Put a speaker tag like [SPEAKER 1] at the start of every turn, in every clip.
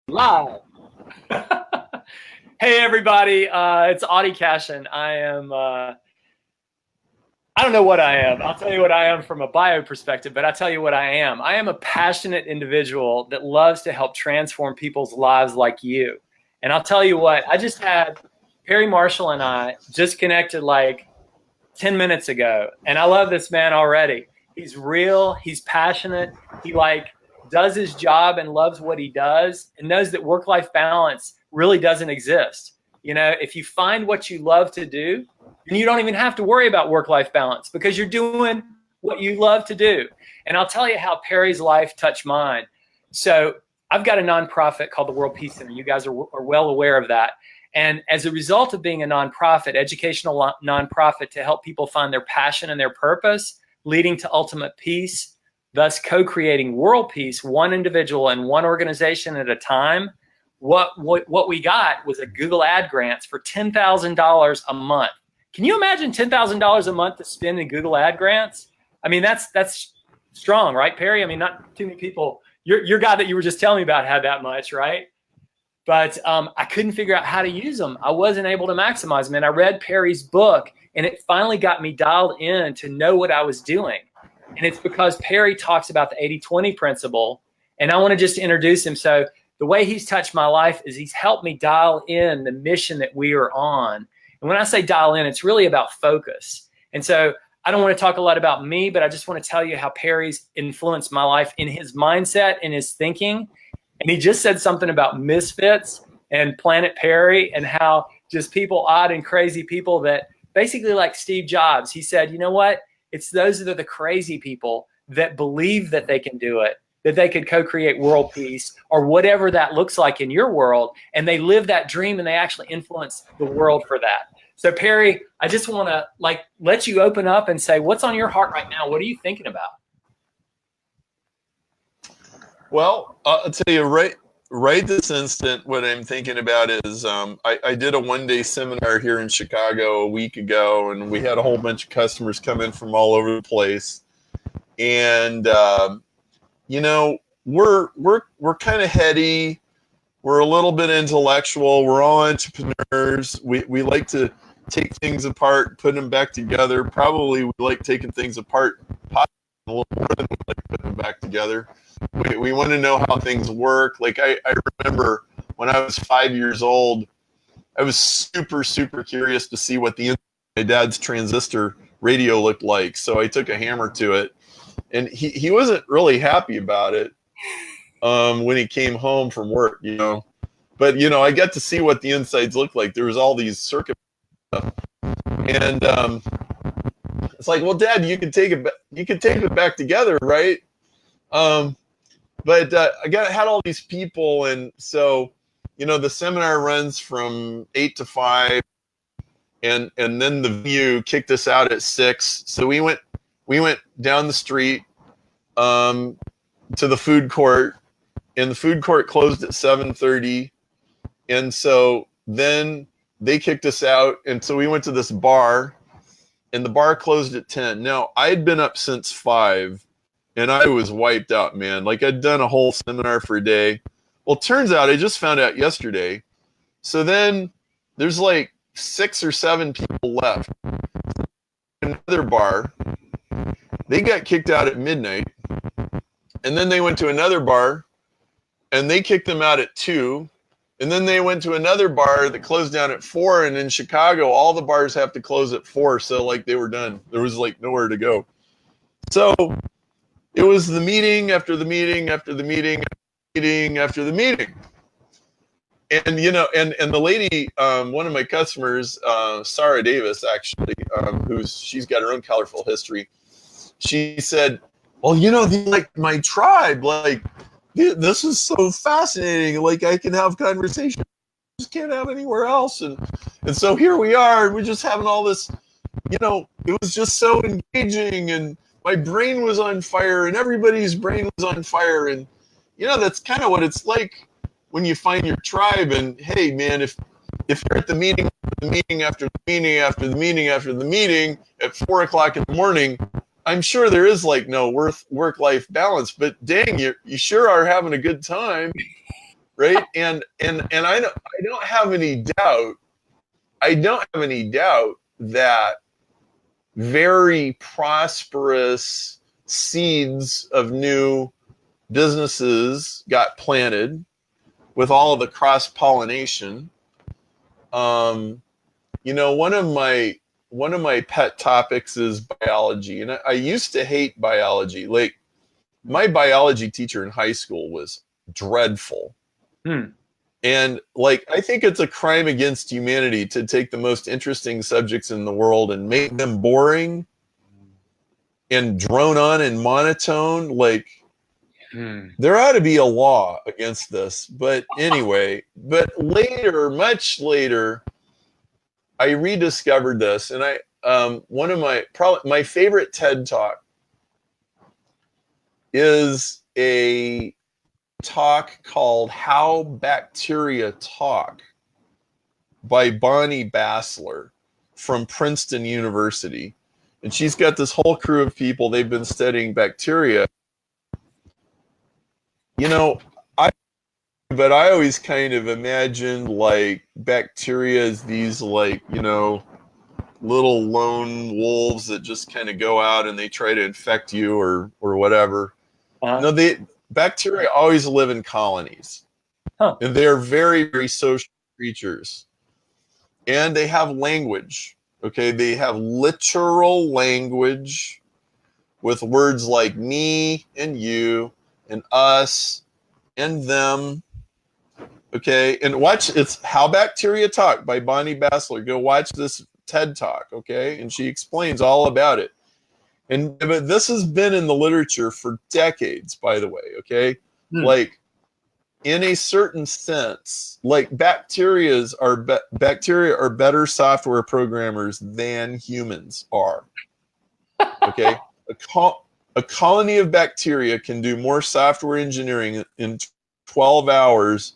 [SPEAKER 1] Live. Hey everybody, it's Audie Cashion. I don't know what I am. I'll tell you what I am from a bio perspective, but I'll tell you what I am. I am a passionate individual that loves to help transform people's lives like you. And I'll tell you what, I just had Perry Marshall and I just connected like 10 minutes ago. And I love this man already. He's real, he's passionate, he does his job and loves what he does and knows that work-life balance really doesn't exist. You know, if you find what you love to do, then you don't even have to worry about work-life balance because you're doing what you love to do. And I'll tell you how Perry's life touched mine. So I've got a nonprofit called the World Peace Center. You guys are well aware of that. And as a result of being a nonprofit, educational nonprofit to help people find their passion and their purpose, leading to ultimate peace, thus co-creating world peace, one individual and one organization at a time, what we got was a Google ad grants for $10,000 a month. Can you imagine $10,000 a month to spend in Google ad grants? I mean, that's strong, right, Perry? I mean, not too many people. Your guy that you were just telling me about had that much, right? But I couldn't figure out how to use them. I wasn't able to maximize them. And I read Perry's book, and it finally got me dialed in to know what I was doing. And it's because Perry talks about the 80-20 principle, and I want to just introduce him. So the way he's touched my life is he's helped me dial in the mission that we are on. And when I say dial in, it's really about focus. And so I don't want to talk a lot about me, but I just want to tell you how Perry's influenced my life in his mindset and his thinking. And he just said something about misfits and Planet Perry and how just people, odd and crazy people that basically like Steve Jobs, he said, you know what? It's those that are the crazy people that believe that they can do it, that they could co-create world peace or whatever that looks like in your world. And they live that dream and they actually influence the world for that. So Perry, I just want to let you open up and say, what's on your heart right now? What are you thinking about?
[SPEAKER 2] Well, I'll tell you right this instant, what I'm thinking about is I did a one-day seminar here in Chicago a week ago, and we had a whole bunch of customers come in from all over the place. And you know, we're kind of heady. We're a little bit intellectual. We're all entrepreneurs. We like to take things apart, put them back together. Probably we like taking things apart a little more than we like putting them back together. We want to know how things work. Like I remember when I was 5 years old, I was super curious to see what the inside of my dad's transistor radio looked like. So I took a hammer to it, and he wasn't really happy about it when he came home from work, you know. But you know, I got to see what the insides looked like. There was all these circuit stuff, and it's like, well, Dad, you can take it back together, right? But I had all these people, and so, you know, the seminar runs from 8 to 5, and then the venue kicked us out at 6. So we went down the street to the food court, and the food court closed at 7:30, and so then they kicked us out, and so we went to this bar, and the bar closed at 10. Now I'd been up since 5. And I was wiped out, man. Like I'd done a whole seminar for a day. Well, turns out I just found out yesterday. So then there's like 6 or 7 people left. Another bar. They got kicked out at midnight. And then they went to another bar and they kicked them out at 2. And then they went to another bar that closed down at 4. And in Chicago, all the bars have to close at 4. So like they were done. There was like nowhere to go. So it was the meeting after the meeting after the meeting after the meeting. And, you know, and the lady, one of my customers, Sarah Davis, actually, she's got her own colorful history. She said, well, you know, like my tribe, like this is so fascinating. Like I can have conversations I just can't have anywhere else. And so here we are, and we're just having all this, you know, it was just so engaging, and my brain was on fire, and everybody's brain was on fire. And, you know, that's kind of what it's like when you find your tribe. And, hey, man, if you're at the meeting after the meeting after the meeting after the meeting at 4 o'clock in the morning, I'm sure there is like no work-life balance. But, dang, you sure are having a good time. right? And I don't have any doubt. I don't have any doubt that very prosperous seeds of new businesses got planted with all of the cross pollination. You know, one of my pet topics is biology, and I used to hate biology. Like, my biology teacher in high school was dreadful. And like, I think it's a crime against humanity to take the most interesting subjects in the world and make them boring and drone on and monotone. Like, there ought to be a law against this. But anyway, but later, much later, I rediscovered this, and one of my favorite TED Talk is a talk called How Bacteria Talk by Bonnie Bassler from Princeton University. And she's got this whole crew of people. They've been studying bacteria. You know, but I always kind of imagined like bacteria as these, like, you know, little lone wolves that just kind of go out and they try to infect you or whatever. No, bacteria always live in colonies. And they're very, very social creatures. And they have language. Okay, they have literal language with words like me and you and us and them. Okay, and watch, it's How Bacteria Talk by Bonnie Bassler. Go watch this TED Talk, okay? And she explains all about it. But this has been in the literature for decades, by the way, okay? Like, in a certain sense, like bacteria are better software programmers than humans are. Okay? A colony of bacteria can do more software engineering in 12 hours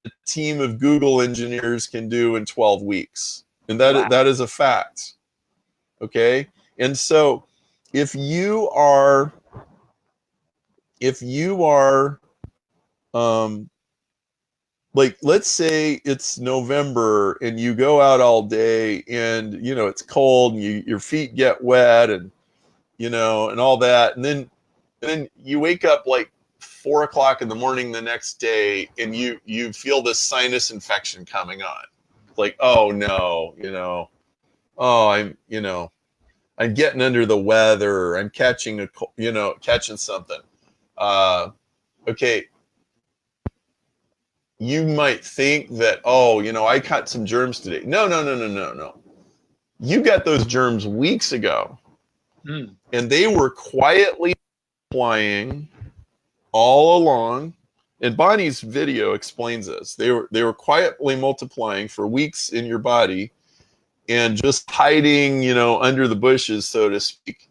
[SPEAKER 2] than a team of Google engineers can do in 12 weeks. And that is a fact. Okay? And so if you are like, let's say it's November and you go out all day and, you know, it's cold and your feet get wet and, you know, and all that. And then you wake up like 4 o'clock in the morning the next day and you feel this sinus infection coming on. Like, oh no, you know, oh, I'm getting under the weather. I'm catching something. Okay. You might think that, oh, you know, I caught some germs today. No. You got those germs weeks ago. And they were quietly flying all along. And Bonnie's video explains this. They were quietly multiplying for weeks in your body and just hiding, you know, under the bushes, so to speak.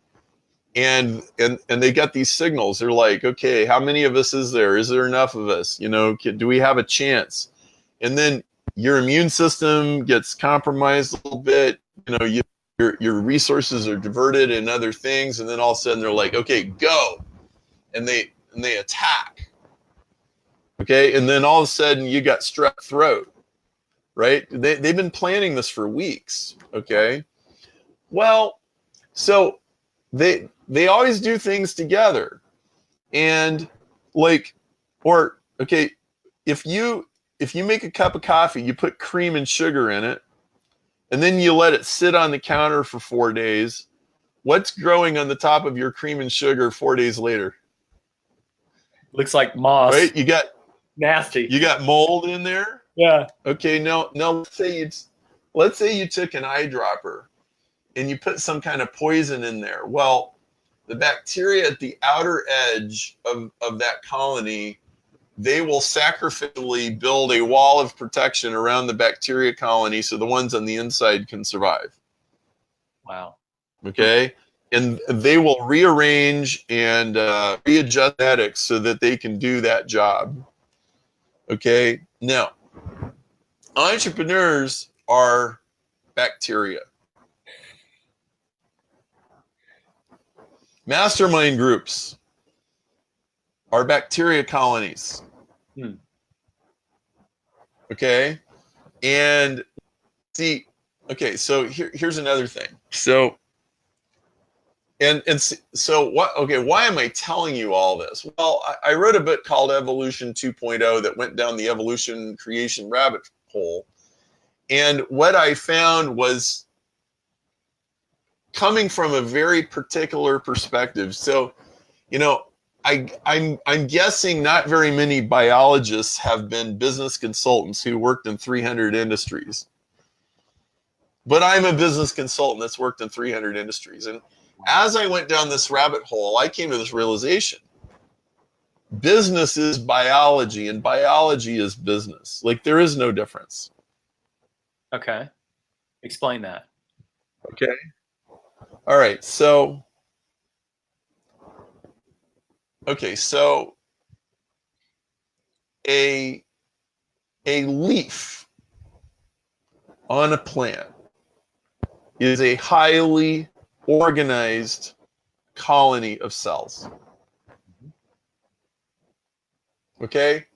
[SPEAKER 2] And they got these signals. They're like, okay, how many of us is there? Is there enough of us? You know, do we have a chance? And then your immune system gets compromised a little bit. You know, your resources are diverted in other things, and then all of a sudden they're like, okay, go, and they attack. Okay, and then all of a sudden you got strep throat, right? They've been planning this for weeks. Okay, well, so they always do things together, and like, or okay, if you make a cup of coffee, you put cream and sugar in it, and then you let it sit on the counter for 4 days. What's growing on the top of your cream and sugar 4 days later?
[SPEAKER 1] Looks like moss.
[SPEAKER 2] Right? You got
[SPEAKER 1] nasty.
[SPEAKER 2] You got mold in there?
[SPEAKER 1] Yeah.
[SPEAKER 2] Okay, now let's say you took an eyedropper and you put some kind of poison in there. Well, the bacteria at the outer edge of that colony, they will sacrificially build a wall of protection around the bacteria colony so the ones on the inside can survive.
[SPEAKER 1] Wow.
[SPEAKER 2] Okay? And they will rearrange and readjust genetics so that they can do that job. Okay? Now, entrepreneurs are bacteria. Mastermind groups are bacteria colonies. Okay. And see, okay, so here's another thing. So, so what, okay, why am I telling you all this? Well, I wrote a book called Evolution 2.0 that went down the evolution creation rabbit hole. And what I found was coming from a very particular perspective. So, you know, I'm guessing not very many biologists have been business consultants who worked in 300 industries. But I'm a business consultant that's worked in 300 industries. And as I went down this rabbit hole, I came to this realization. Business is biology and biology is business. Like, there is no difference.
[SPEAKER 1] Okay. Explain that.
[SPEAKER 2] Okay. All right. So, okay. So a leaf on a plant is a highly organized colony of cells. Okay?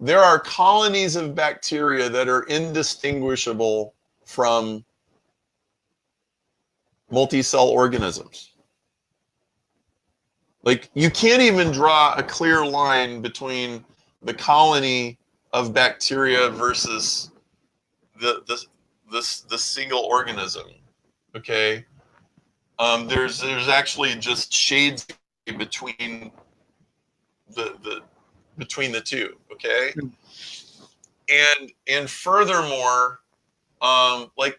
[SPEAKER 2] There are colonies of bacteria that are indistinguishable from multi-cell organisms. Like, you can't even draw a clear line between the colony of bacteria versus the single organism. Okay, there's actually just shades between the two. Okay, and furthermore, like,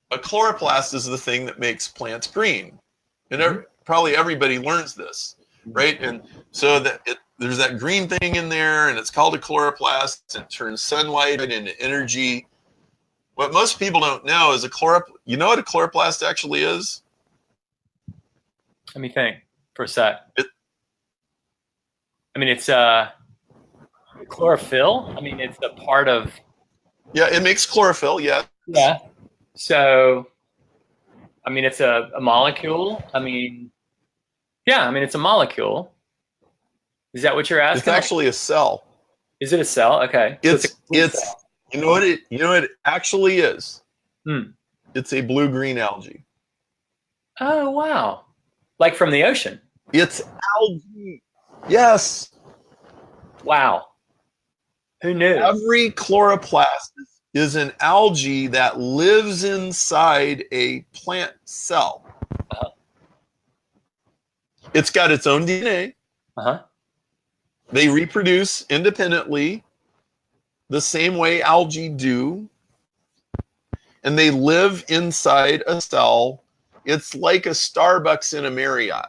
[SPEAKER 2] a chloroplast is the thing that makes plants green, and probably everybody learns this, right? And so there's that green thing in there, and it's called a chloroplast. It turns sunlight into energy. What most people don't know is you know what a chloroplast actually is?
[SPEAKER 1] Let me think for a sec. I mean, it's chlorophyll. I mean, it's a part of.
[SPEAKER 2] Yeah, it makes chlorophyll. Yeah.
[SPEAKER 1] Yeah. So, I mean, it's a molecule. I mean, yeah. I mean, it's a molecule. Is that what you're asking?
[SPEAKER 2] It's actually a cell.
[SPEAKER 1] Is it a cell? Okay.
[SPEAKER 2] It's cell. You know what it actually is? It's a blue-green algae.
[SPEAKER 1] Oh, wow. Like from the ocean?
[SPEAKER 2] It's algae. Yes.
[SPEAKER 1] Wow. Who knew?
[SPEAKER 2] Every chloroplast is an algae that lives inside a plant cell.
[SPEAKER 1] Uh-huh.
[SPEAKER 2] It's got its own DNA.
[SPEAKER 1] Uh-huh.
[SPEAKER 2] They reproduce independently the same way algae do, and they live inside a cell. It's like a Starbucks in a Marriott.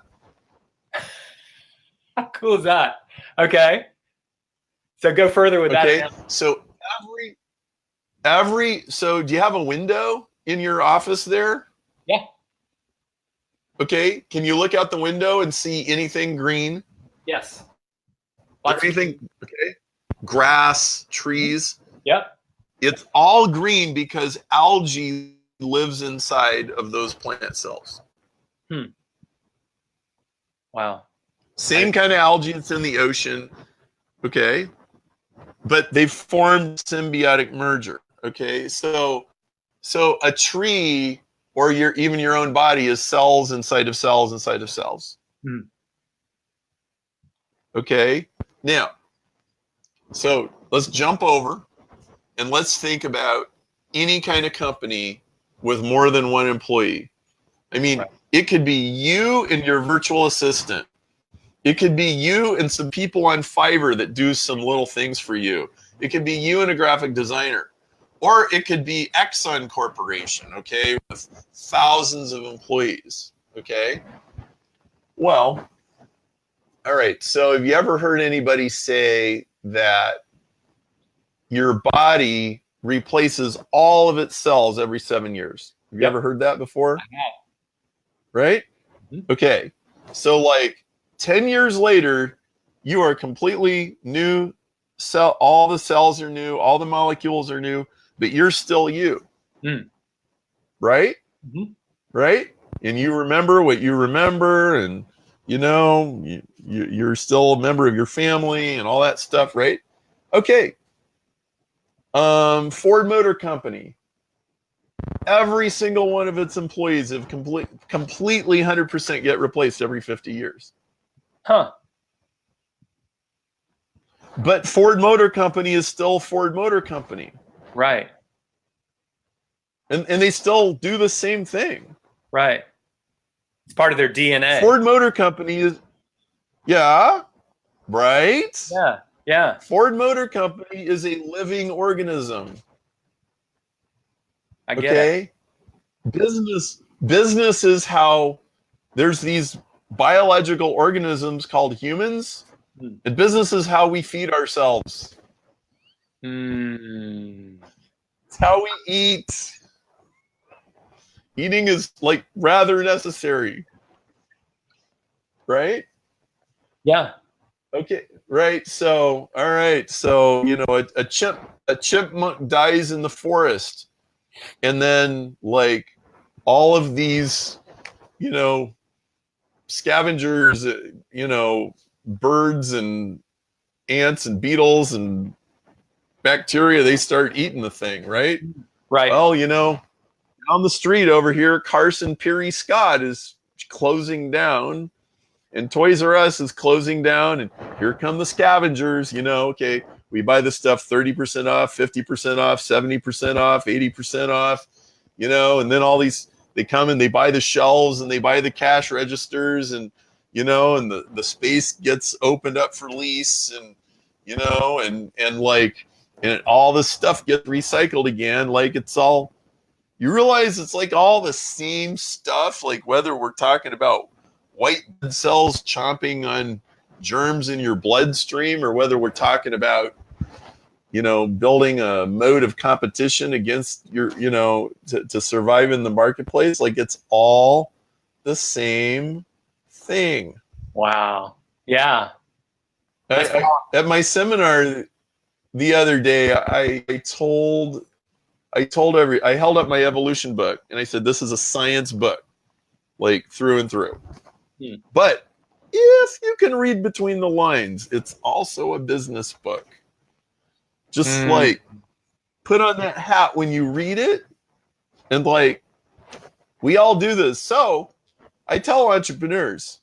[SPEAKER 1] How cool is that? Okay. So go further with that.
[SPEAKER 2] Okay. So so do you have a window in your office there?
[SPEAKER 1] Yeah.
[SPEAKER 2] Okay. Can you look out the window and see anything green?
[SPEAKER 1] Yes.
[SPEAKER 2] Anything? Okay. Grass, trees.
[SPEAKER 1] Yep.
[SPEAKER 2] It's all green because algae lives inside of those plant cells.
[SPEAKER 1] Wow.
[SPEAKER 2] Same kind of algae that's in the ocean. Okay. But they've formed symbiotic merger. Okay. So a tree, or even your own body, is cells inside of cells inside of cells. Okay. Now, so let's jump over and let's think about any kind of company with more than one employee. I mean, It could be you and your virtual assistant. It could be you and some people on Fiverr that do some little things for you. It could be you and a graphic designer. Or it could be Exxon Corporation, okay, with thousands of employees, okay? Well, all right, so have you ever heard anybody say that your body replaces all of its cells every 7 years? Have you ever heard that before?
[SPEAKER 1] I have.
[SPEAKER 2] Right? Okay, so like 10 years later, you are completely new cell. All the cells are new, all the molecules are new, but you're still you. Right? Right? And you remember what you remember, and you're still a member of your family and all that stuff, right? Okay. Ford Motor Company. Every single one of its employees have completely 100% get replaced every 50 years.
[SPEAKER 1] Huh.
[SPEAKER 2] But Ford Motor Company is still Ford Motor Company.
[SPEAKER 1] Right.
[SPEAKER 2] And they still do the same thing.
[SPEAKER 1] Right. It's part of their DNA.
[SPEAKER 2] Ford Motor Company is, yeah, right?
[SPEAKER 1] Yeah. Yeah.
[SPEAKER 2] Ford Motor Company is a living organism.
[SPEAKER 1] I get it.
[SPEAKER 2] Business is how there's these biological organisms called humans, and business is how we feed ourselves. It's how we eat. Eating is like rather necessary, right?
[SPEAKER 1] Yeah.
[SPEAKER 2] Okay, right. So, all right. So, you know, a chipmunk dies in the forest, and then like all of these, you know, scavengers, you know, birds and ants and beetles and bacteria, they start eating the thing, right?
[SPEAKER 1] Right.
[SPEAKER 2] Well, you know, on the street over here, Carson Peary Scott is closing down, and Toys R Us is closing down, and here come the scavengers. You know, okay, we buy this stuff 30% off, 50% off, 70% off, 80% off, you know, and then all these, they come and they buy the shelves and they buy the cash registers, and, you know, and the space gets opened up for lease, and, you know, and like, and all this stuff gets recycled again. Like it's all, you realize it's like all the same stuff, like whether we're talking about white blood cells chomping on germs in your bloodstream, or whether we're talking about, you know, building a mode of competition against your, you know, to survive in the marketplace. Like it's all the same thing.
[SPEAKER 1] Wow. Yeah.
[SPEAKER 2] At my seminar the other day, I held up my evolution book and I said, this is a science book, like through and through. But if you can read between the lines, it's also a business book. Just like put on that hat when you read it, and like we all do this. So I tell entrepreneurs,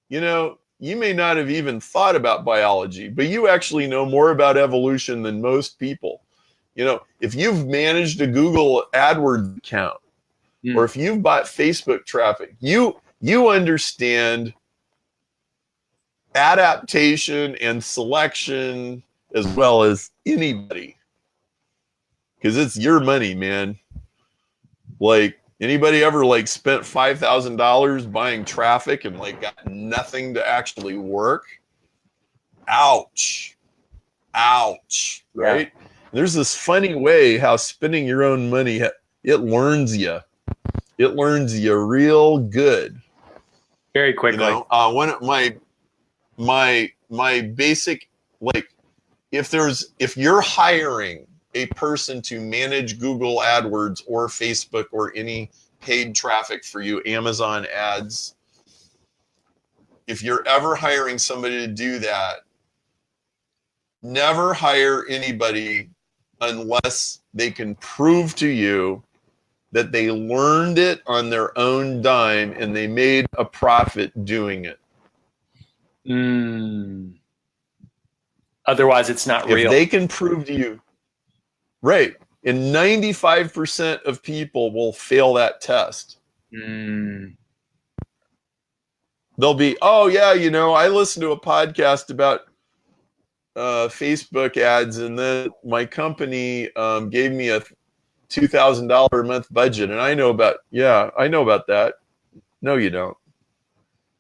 [SPEAKER 2] you know, you may not have even thought about biology, but you actually know more about evolution than most people. You know, if you've managed a Google AdWords account, or if you've bought Facebook traffic, you understand adaptation and selection as well as anybody, because it's your money, man. Like, anybody ever like spent $5,000 buying traffic and like got nothing to actually work? Ouch. Right? There's this funny way how spending your own money, it learns you real good,
[SPEAKER 1] very quickly.
[SPEAKER 2] You know, one of my basic, like, if you're hiring a person to manage Google AdWords or Facebook or any paid traffic for you, Amazon ads, if you're ever hiring somebody to do that, never hire anybody unless they can prove to you that they learned it on their own dime and they made a profit doing it.
[SPEAKER 1] Otherwise, it's not real.
[SPEAKER 2] If they can prove to you, right, and 95% of people will fail that test. They'll be, oh yeah, you know, I listened to a podcast about Facebook ads, and then my company gave me a $2,000 a month budget, and I know about that. No, you don't.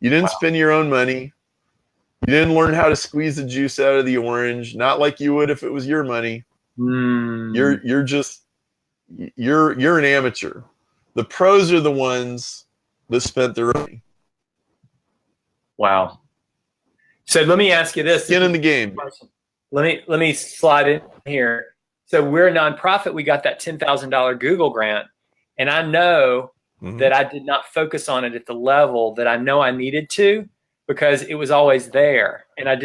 [SPEAKER 2] You didn't spend your own money. You didn't learn how to squeeze the juice out of the orange, not like you would if it was your money. You're an amateur. The pros are the ones that spent their money.
[SPEAKER 1] Wow. So let me ask you this.
[SPEAKER 2] Skin in the game.
[SPEAKER 1] Let me slide in here. So we're a nonprofit. We got that $10,000 Google grant, and I know that I did not focus on it at the level that I know I needed to, because it was always there, and I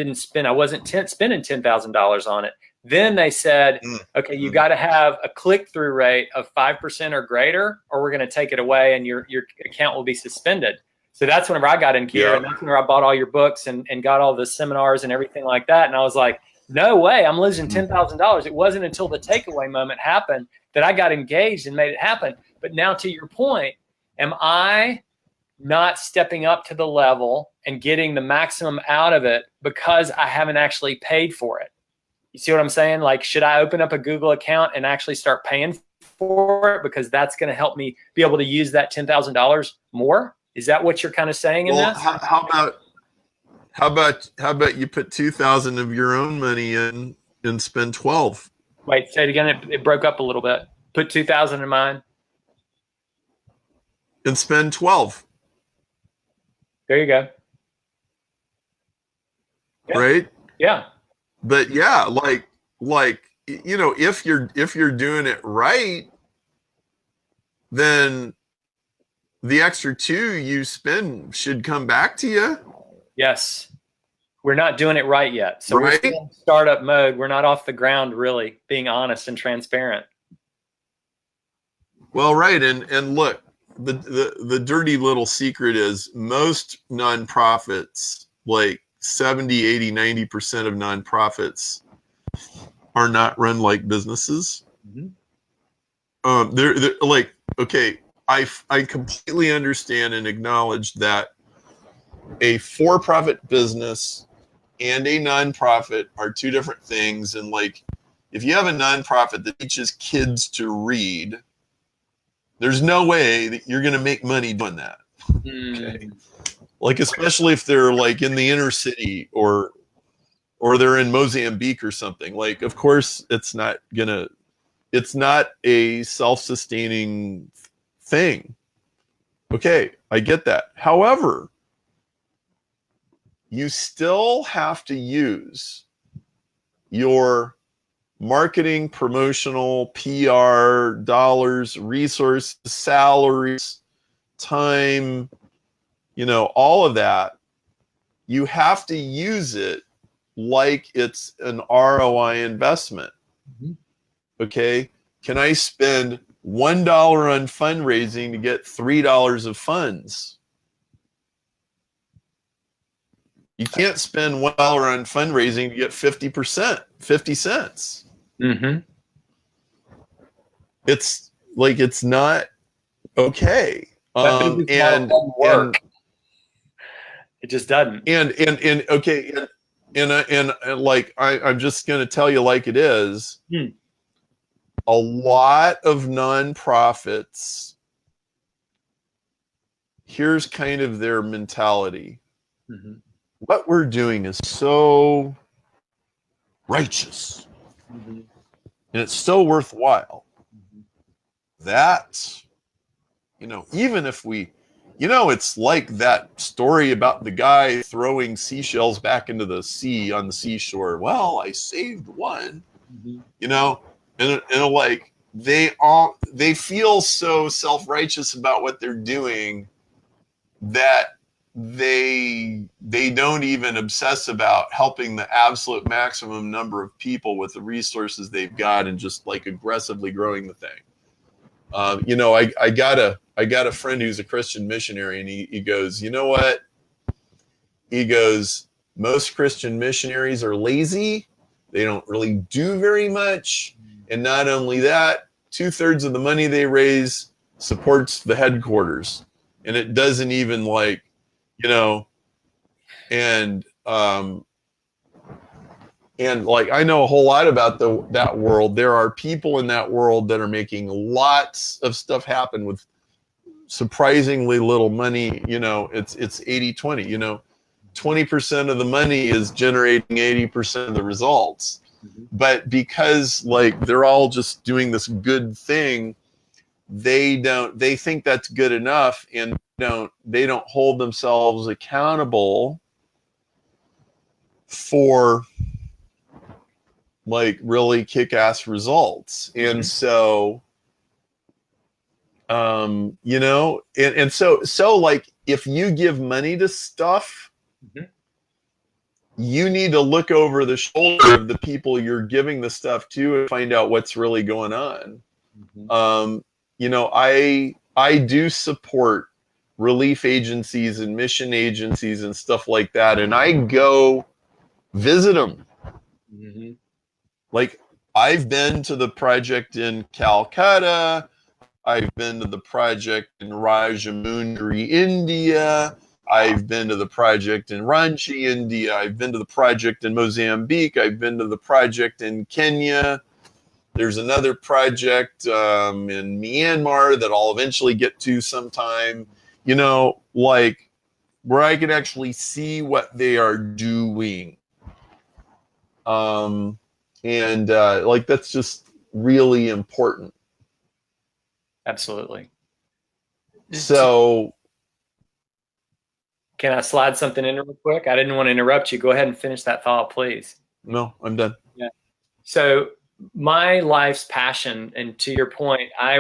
[SPEAKER 1] wasn't spending $10,000 on it. Then they said, okay, you got to have a click-through rate of 5% or greater, or we're going to take it away and your account will be suspended. So that's whenever I got in gear, and that's whenever I bought all your books and got all the seminars and everything like that. And I was like, no way, I'm losing $10,000. It wasn't until the takeaway moment happened that I got engaged and made it happen. But now to your point, am I not stepping up to the level and getting the maximum out of it because I haven't actually paid for it? You see what I'm saying? Like, should I open up a Google account and actually start paying for it because that's going to help me be able to use that $10,000 more? Is that what you're kind of saying in this?
[SPEAKER 2] How about you put 2,000 of your own money in and spend 12?
[SPEAKER 1] Wait, say it again. It broke up a little bit. Put 2,000 in mine
[SPEAKER 2] and spend 12.
[SPEAKER 1] There you go. Yeah.
[SPEAKER 2] Right?
[SPEAKER 1] Yeah.
[SPEAKER 2] But yeah, like you know, if you're doing it right, then the extra 2 you spend should come back to you.
[SPEAKER 1] Yes. We're not doing it right yet. So
[SPEAKER 2] right?
[SPEAKER 1] We're still in startup mode. We're not off the ground, really, being honest and transparent.
[SPEAKER 2] Well, right. And look, the dirty little secret is most nonprofits, like 70, 80, 90% of nonprofits are not run like businesses. They're like, okay, I completely understand and acknowledge that a for-profit business and a nonprofit are 2 different things. And like, if you have a nonprofit that teaches kids to read, there's no way that you're going to make money doing that. Okay. Like, especially if they're like in the inner city or they're in Mozambique or something. Like, of course, it's not a self-sustaining thing. Okay, I get that. However, you still have to use your marketing, promotional, PR, dollars, resources, salaries, time, you know, all of that. You have to use it like it's an ROI investment. Okay, can I spend $1 on fundraising to get $3 of funds? You can't spend $1 on fundraising to get 50 cents. It's like, it's not okay.
[SPEAKER 1] And work. It just doesn't.
[SPEAKER 2] And okay, and like, I'm just going to tell you like it is. A lot of nonprofits, here's kind of their mentality. What we're doing is so righteous, and it's so worthwhile that, you know, even if we, you know, it's like that story about the guy throwing seashells back into the sea on the seashore. Well, I saved one, you know, and like, they feel so self-righteous about what they're doing that they don't even obsess about helping the absolute maximum number of people with the resources they've got and just like aggressively growing the thing. You know, I got a friend who's a Christian missionary, and he goes, you know what? He goes, most Christian missionaries are lazy. They don't really do very much. And not only that, 2/3 of the money they raise supports the headquarters. And it doesn't even, like, you know, and like, I know a whole lot about that world. There are people in that world that are making lots of stuff happen with surprisingly little money. You know, it's 80-20, you know, 20% of the money is generating 80% of the results. But because, like, they're all just doing this good thing, they think that's good enough, and they don't hold themselves accountable for, like, really kick-ass results. And so, you know, and so like, if you give money to stuff, you need to look over the shoulder of the people you're giving the stuff to and find out what's really going on. Mm-hmm. You know, I do support relief agencies and mission agencies and stuff like that, and I go visit them. Mm-hmm. Like, I've been to the project in Calcutta. I've been to the project in Rajahmundry, India. I've been to the project in Ranchi, India. I've been to the project in Mozambique. I've been to the project in Kenya. There's another project in Myanmar that I'll eventually get to sometime, you know, like where I can actually see what they are doing. Like, that's just really important.
[SPEAKER 1] Absolutely.
[SPEAKER 2] So,
[SPEAKER 1] can I slide something in real quick? I didn't want to interrupt you. Go ahead and finish that thought, please.
[SPEAKER 2] No, I'm done.
[SPEAKER 1] Yeah. So my life's passion, and to your point, I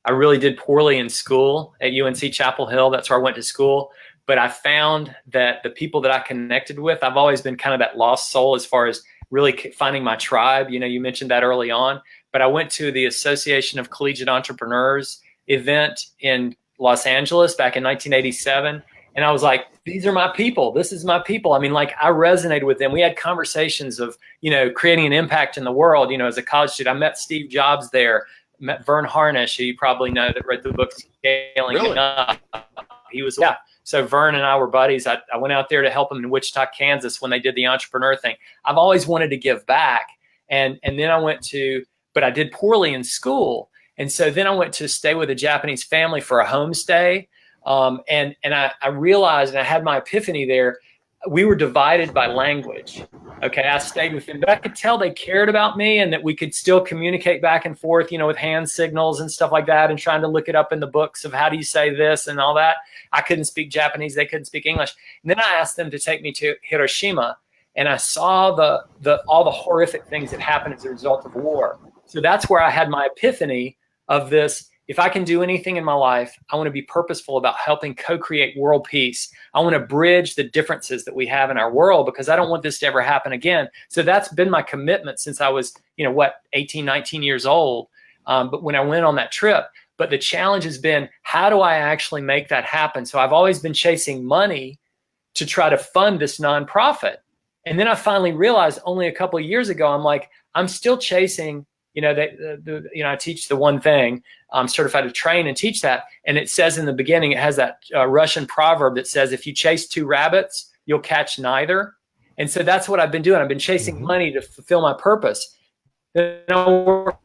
[SPEAKER 1] really did poorly in school at UNC Chapel Hill. That's where I went to school. But I found that the people that I connected with, I've always been kind of that lost soul as far as really finding my tribe. You know, you mentioned that early on, but I went to the Association of Collegiate Entrepreneurs event in Los Angeles back in 1987. And I was like, these are my people. This is my people. I mean, like, I resonated with them. We had conversations of, you know, creating an impact in the world. You know, as a college student, I met Steve Jobs there, met Vern Harnish, who you probably know, that read the book Scaling
[SPEAKER 2] Really?
[SPEAKER 1] Up. He was, yeah. So Vern and I were buddies. I went out there to help him in Wichita, Kansas when they did the entrepreneur thing. I've always wanted to give back. And then I went to, but I did poorly in school. And so then I went to stay with a Japanese family for a homestay. And I realized, and I had my epiphany there, we were divided by language. Okay, I stayed with them, but I could tell they cared about me and that we could still communicate back and forth, you know, with hand signals and stuff like that, and trying to look it up in the books of how do you say this and all that. I couldn't speak Japanese, they couldn't speak English. And then I asked them to take me to Hiroshima, and I saw all the horrific things that happened as a result of war. So that's where I had my epiphany of this. If I can do anything in my life, I want to be purposeful about helping co-create world peace. I want to bridge the differences that we have in our world, because I don't want this to ever happen again. So that's been my commitment since I was, 18, 19 years old. But when I went on that trip, but the challenge has been, how do I actually make that happen? So I've always been chasing money to try to fund this nonprofit. And then I finally realized only a couple of years ago, I'm like, I'm still chasing, I teach the one thing. I'm certified to train and teach that. And it says in the beginning, it has that Russian proverb that says, if you chase two rabbits, you'll catch neither. And so that's what I've been doing. I've been chasing money to fulfill my purpose. Then I worked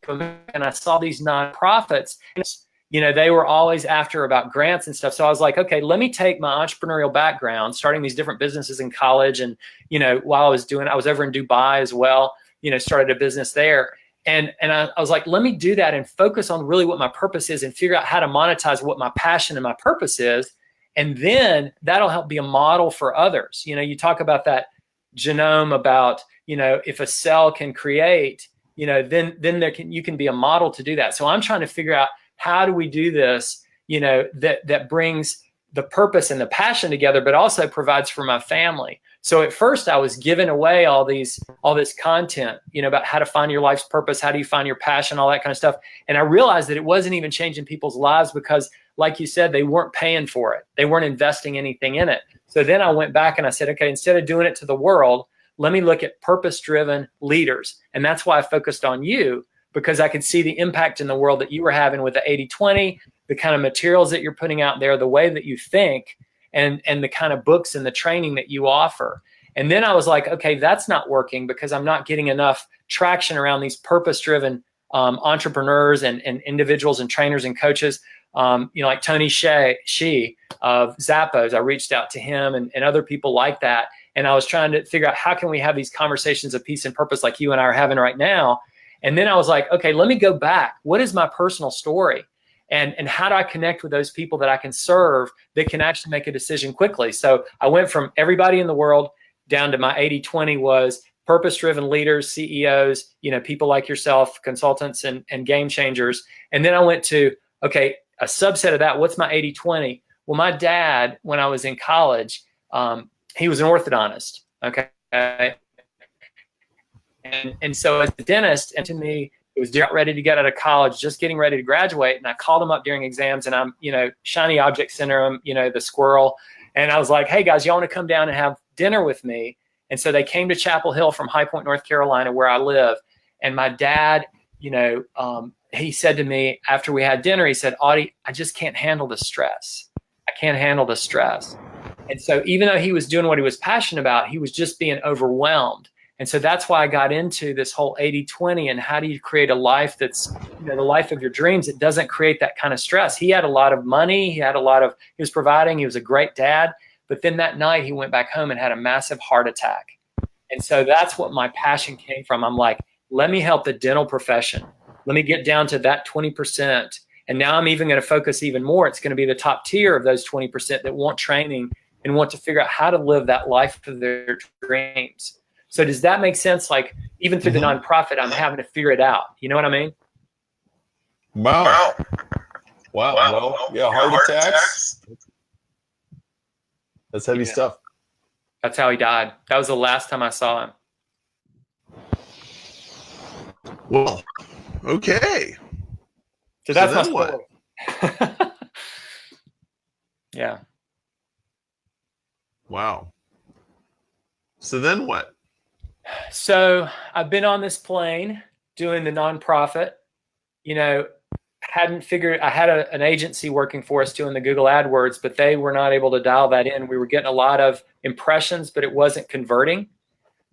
[SPEAKER 1] and I saw these nonprofits, they were always after about grants and stuff. So I was like, okay, let me take my entrepreneurial background, starting these different businesses in college. And, while I was over in Dubai as well, started a business there. And I was like, let me do that and focus on really what my purpose is and figure out how to monetize what my passion and my purpose is. And then that'll help be a model for others. You talk about that genome about, if a cell can create, then you can be a model to do that. So I'm trying to figure out, how do we do this, that brings the purpose and the passion together, but also provides for my family. So at first I was giving away all this content, about how to find your life's purpose, how do you find your passion, all that kind of stuff. And I realized that it wasn't even changing people's lives because, like you said, they weren't paying for it. They weren't investing anything in it. So then I went back and I said, okay, instead of doing it to the world, let me look at purpose-driven leaders. And that's why I focused on you, because I could see the impact in the world that you were having with the 80-20, the kind of materials that you're putting out there, the way that you think, and the kind of books and the training that you offer. And then I was like, okay, that's not working because I'm not getting enough traction around these purpose-driven entrepreneurs and individuals and trainers and coaches. Like Tony Hsieh of Zappos, I reached out to him and other people like that. And I was trying to figure out, how can we have these conversations of peace and purpose like you and I are having right now? And then I was like, okay, let me go back. What is my personal story? And how do I connect with those people that I can serve that can actually make a decision quickly? So I went from everybody in the world down to my 80-20 was purpose-driven leaders, CEOs, people like yourself, consultants and game changers. And then I went to, okay, a subset of that, what's my 80-20? Well, my dad, when I was in college, he was an orthodontist. Okay. And so as a dentist, and to me, it was ready to get out of college, just getting ready to graduate. And I called him up during exams, and I'm, shiny object syndrome, the squirrel. And I was like, hey guys, y'all want to come down and have dinner with me? And so they came to Chapel Hill from High Point, North Carolina, where I live. And my dad, he said to me after we had dinner, he said, Audie, I just can't handle the stress. I can't handle the stress. And so even though he was doing what he was passionate about, he was just being overwhelmed. And so that's why I got into this whole 80-20 and how do you create a life that's, the life of your dreams. It doesn't create that kind of stress. He had a lot of money. He was providing. He was a great dad. But then that night he went back home and had a massive heart attack. And so that's what my passion came from. I'm like, let me help the dental profession. Let me get down to that 20%. And now I'm even going to focus even more. It's going to be the top tier of those 20% that want training and want to figure out how to live that life of their dreams. So does that make sense? Like even through the nonprofit, I'm having to figure it out. You know what I mean?
[SPEAKER 2] Wow. Well, yeah, heart attacks. That's heavy stuff.
[SPEAKER 1] That's how he died. That was the last time I saw him.
[SPEAKER 2] Well, okay.
[SPEAKER 1] So that's my
[SPEAKER 2] story.
[SPEAKER 1] What? Yeah.
[SPEAKER 2] Wow. So then what?
[SPEAKER 1] So I've been on this plane doing the nonprofit, hadn't figured, I had an agency working for us doing the Google AdWords, but they were not able to dial that in. We were getting a lot of impressions, but it wasn't converting.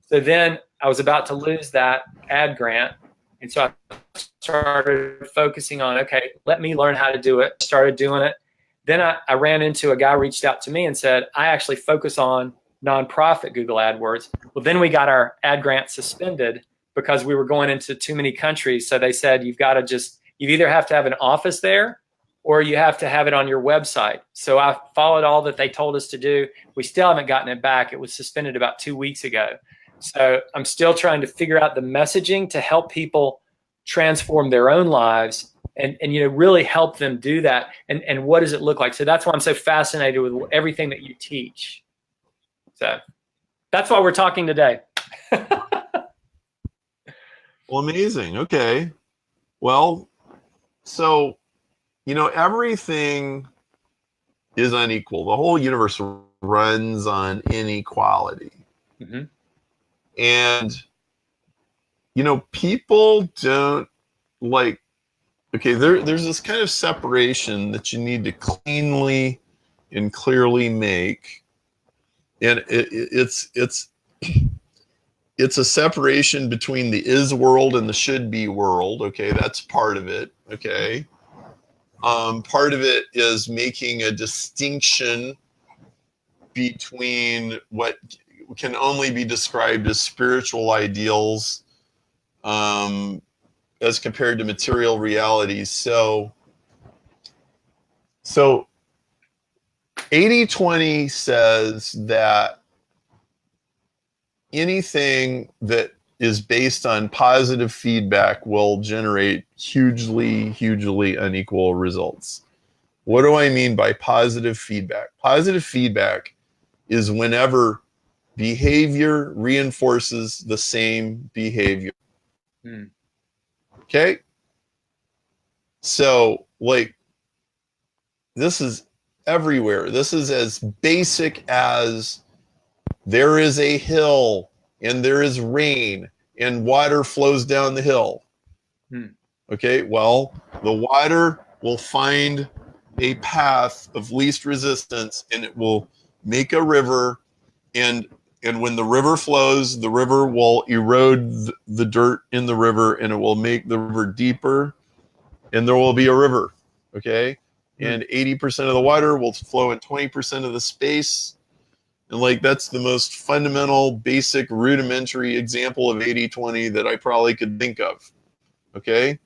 [SPEAKER 1] So then I was about to lose that ad grant. And so I started focusing on, okay, let me learn how to do it. Started doing it. Then I ran into a guy reached out to me and said, I actually focus on nonprofit Google AdWords. Well, then we got our ad grant suspended because we were going into too many countries. So they said, you either have to have an office there or you have to have it on your website. So I followed all that they told us to do. We still haven't gotten it back. It was suspended about 2 weeks ago. So I'm still trying to figure out the messaging to help people transform their own lives and really help them do that. And what does it look like? So that's why I'm so fascinated with everything that you teach. So that's why we're talking today.
[SPEAKER 2] Well, amazing. Okay. Well, so, everything is unequal. The whole universe runs on inequality. Mm-hmm. And, people don't there's this kind of separation that you need to cleanly and clearly make. And it's a separation between the is world and the should be world. Okay, that's part of it. Okay, part of it is making a distinction between what can only be described as spiritual ideals as compared to material realities. So 80-20 says that anything that is based on positive feedback will generate hugely unequal results. What do I mean by positive feedback? Positive feedback is whenever behavior reinforces the same behavior. Okay? So, this is everywhere. This is as basic as there is a hill and there is rain and water flows down the hill. Okay, well, the water will find a path of least resistance and it will make a river, and when the river flows, the river will erode the dirt in the river and it will make the river deeper and there will be a river. Okay? And 80% of the water will flow in 20% of the space. And that's the most fundamental, basic, rudimentary example of 80-20 that I probably could think of. Okay?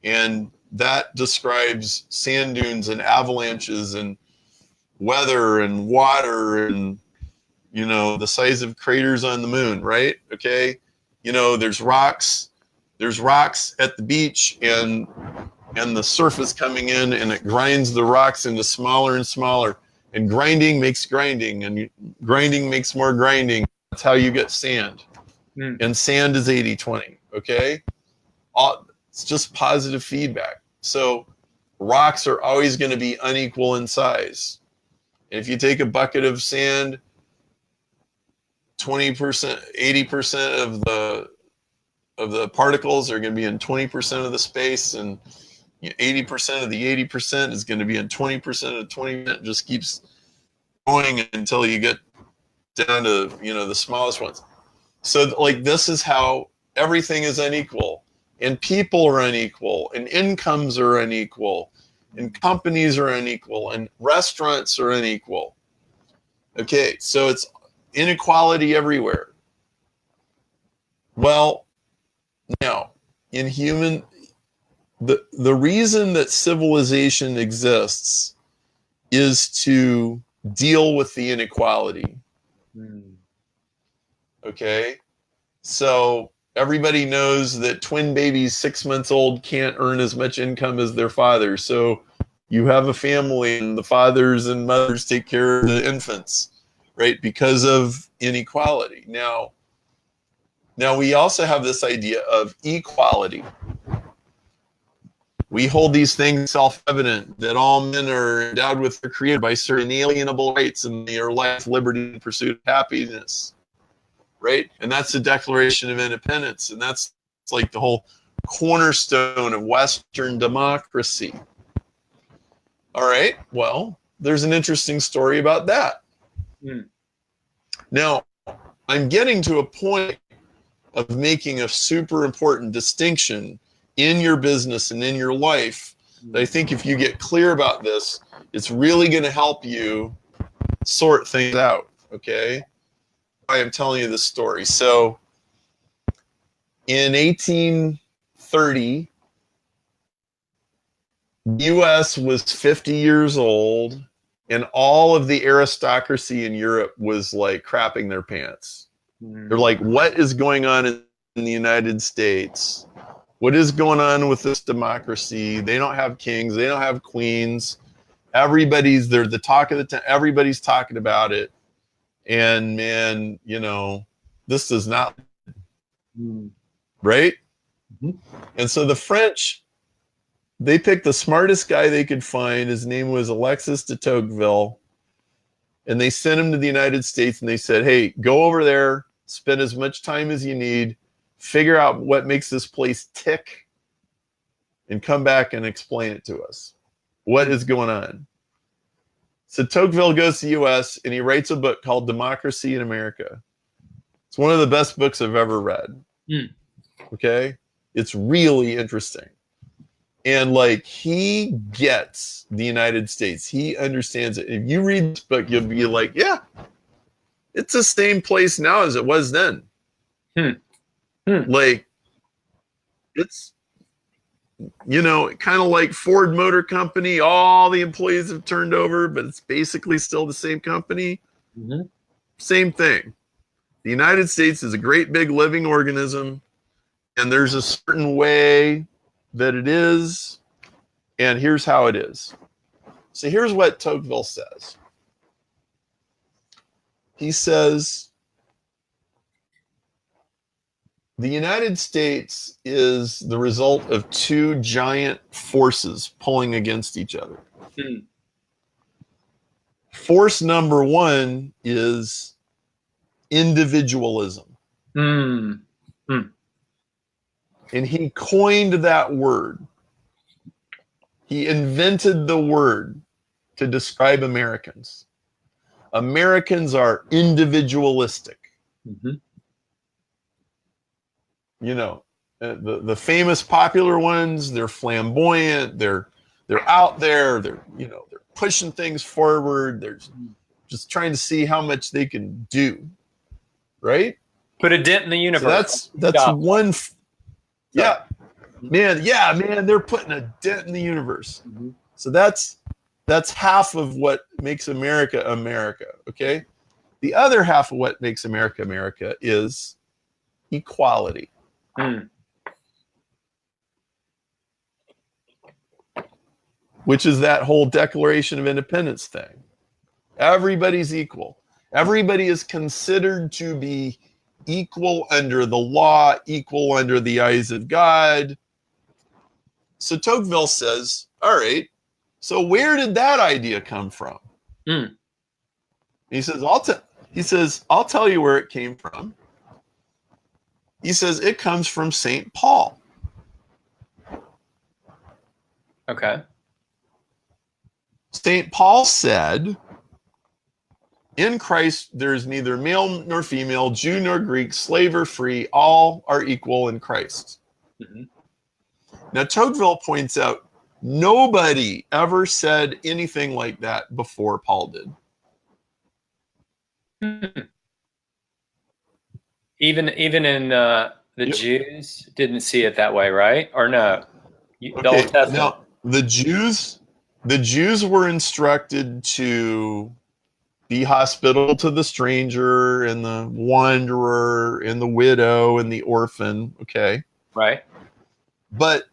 [SPEAKER 2] And that describes sand dunes and avalanches and weather and water and, the size of craters on the moon, right? Okay? There's rocks at the beach and the surf is coming in and it grinds the rocks into smaller and smaller. And grinding makes grinding, and grinding makes more grinding. That's how you get sand. And sand is 80-20, okay? It's just positive feedback. So rocks are always going to be unequal in size. And if you take a bucket of sand, 20%, 80% of the particles are going to be in 20% of the space, and 80% of the 80% is going to be in 20% of 20%. It just keeps going until you get down to, the smallest ones. So like, this is how everything is unequal, and people are unequal, and incomes are unequal, and companies are unequal, and restaurants are unequal. Okay, so it's inequality everywhere. Well, now in human, the reason that civilization exists is to deal with the inequality. Okay, so everybody knows that twin babies 6 months old can't earn as much income as their father. So you have a family, and the fathers and mothers take care of the infants, right? Because of inequality. Now we also have this idea of equality. We hold these things self-evident, that all men are endowed with, or created by certain inalienable rights, and their life, liberty, and pursuit of happiness, right? And that's the Declaration of Independence, and that's like the whole cornerstone of Western democracy. All right, well, there's an interesting story about that. Now, I'm getting to a point of making a super important distinction in your business and in your life that I think if you get clear about this, it's really going to help you sort things out, okay? I am telling you this story. So in 1830, the U.S. was 50 years old, and all of the aristocracy in Europe was like crapping their pants. They're like, what is going on in the United States? What is going on with this democracy? They don't have kings. They don't have queens. They're the talk of the town. Everybody's talking about it. And man, this does not, right? And so the French, they picked the smartest guy they could find. His name was Alexis de Tocqueville. And they sent him to the United States, and they said, hey, go over there, spend as much time as you need, figure out what makes this place tick, and come back and explain it to us. What is going on? So Tocqueville goes to the U.S. and he writes a book called Democracy in America. It's one of the best books I've ever read. Okay? It's really interesting. And like, he gets the United States. He understands it. If you read this book, you'll be like, yeah, it's the same place now as it was then. Like, it's, kind of like Ford Motor Company. All the employees have turned over, but it's basically still the same company. Same thing. The United States is a great big living organism, and there's a certain way that it is, and here's how it is. So here's what Tocqueville says. He says, the United States is the result of two giant forces pulling against each other. Force number one is individualism. And he coined that word. He invented the word to describe Americans. Americans are individualistic. The famous popular ones, they're flamboyant, they're out there, they're pushing things forward, they're just trying to see how much they can do, right?
[SPEAKER 1] Put a dent in the universe.
[SPEAKER 2] So that's one. Man, they're putting a dent in the universe. So that's half of what makes America America, okay? The other half of what makes America America is equality. Which is that whole Declaration of Independence thing. Everybody's equal. Everybody is considered to be equal under the law, equal under the eyes of God. So Tocqueville says, all right, so where did that idea come from?
[SPEAKER 1] Mm.
[SPEAKER 2] He says, I'll tell you where it came from. He says, it comes from St. Paul.
[SPEAKER 1] Okay.
[SPEAKER 2] St. Paul said, in Christ, there is neither male nor female, Jew nor Greek, slave or free, all are equal in Christ.
[SPEAKER 1] Mm-hmm.
[SPEAKER 2] Now, Tocqueville points out, nobody ever said anything like that before Paul did.
[SPEAKER 1] Hmm. Even in the
[SPEAKER 2] Yep.
[SPEAKER 1] Jews didn't see it that way, right? Or no? The
[SPEAKER 2] Okay,
[SPEAKER 1] Old Testament.
[SPEAKER 2] now the Jews were instructed to be hospitable to the stranger and the wanderer and the widow and the orphan, okay?
[SPEAKER 1] Right.
[SPEAKER 2] But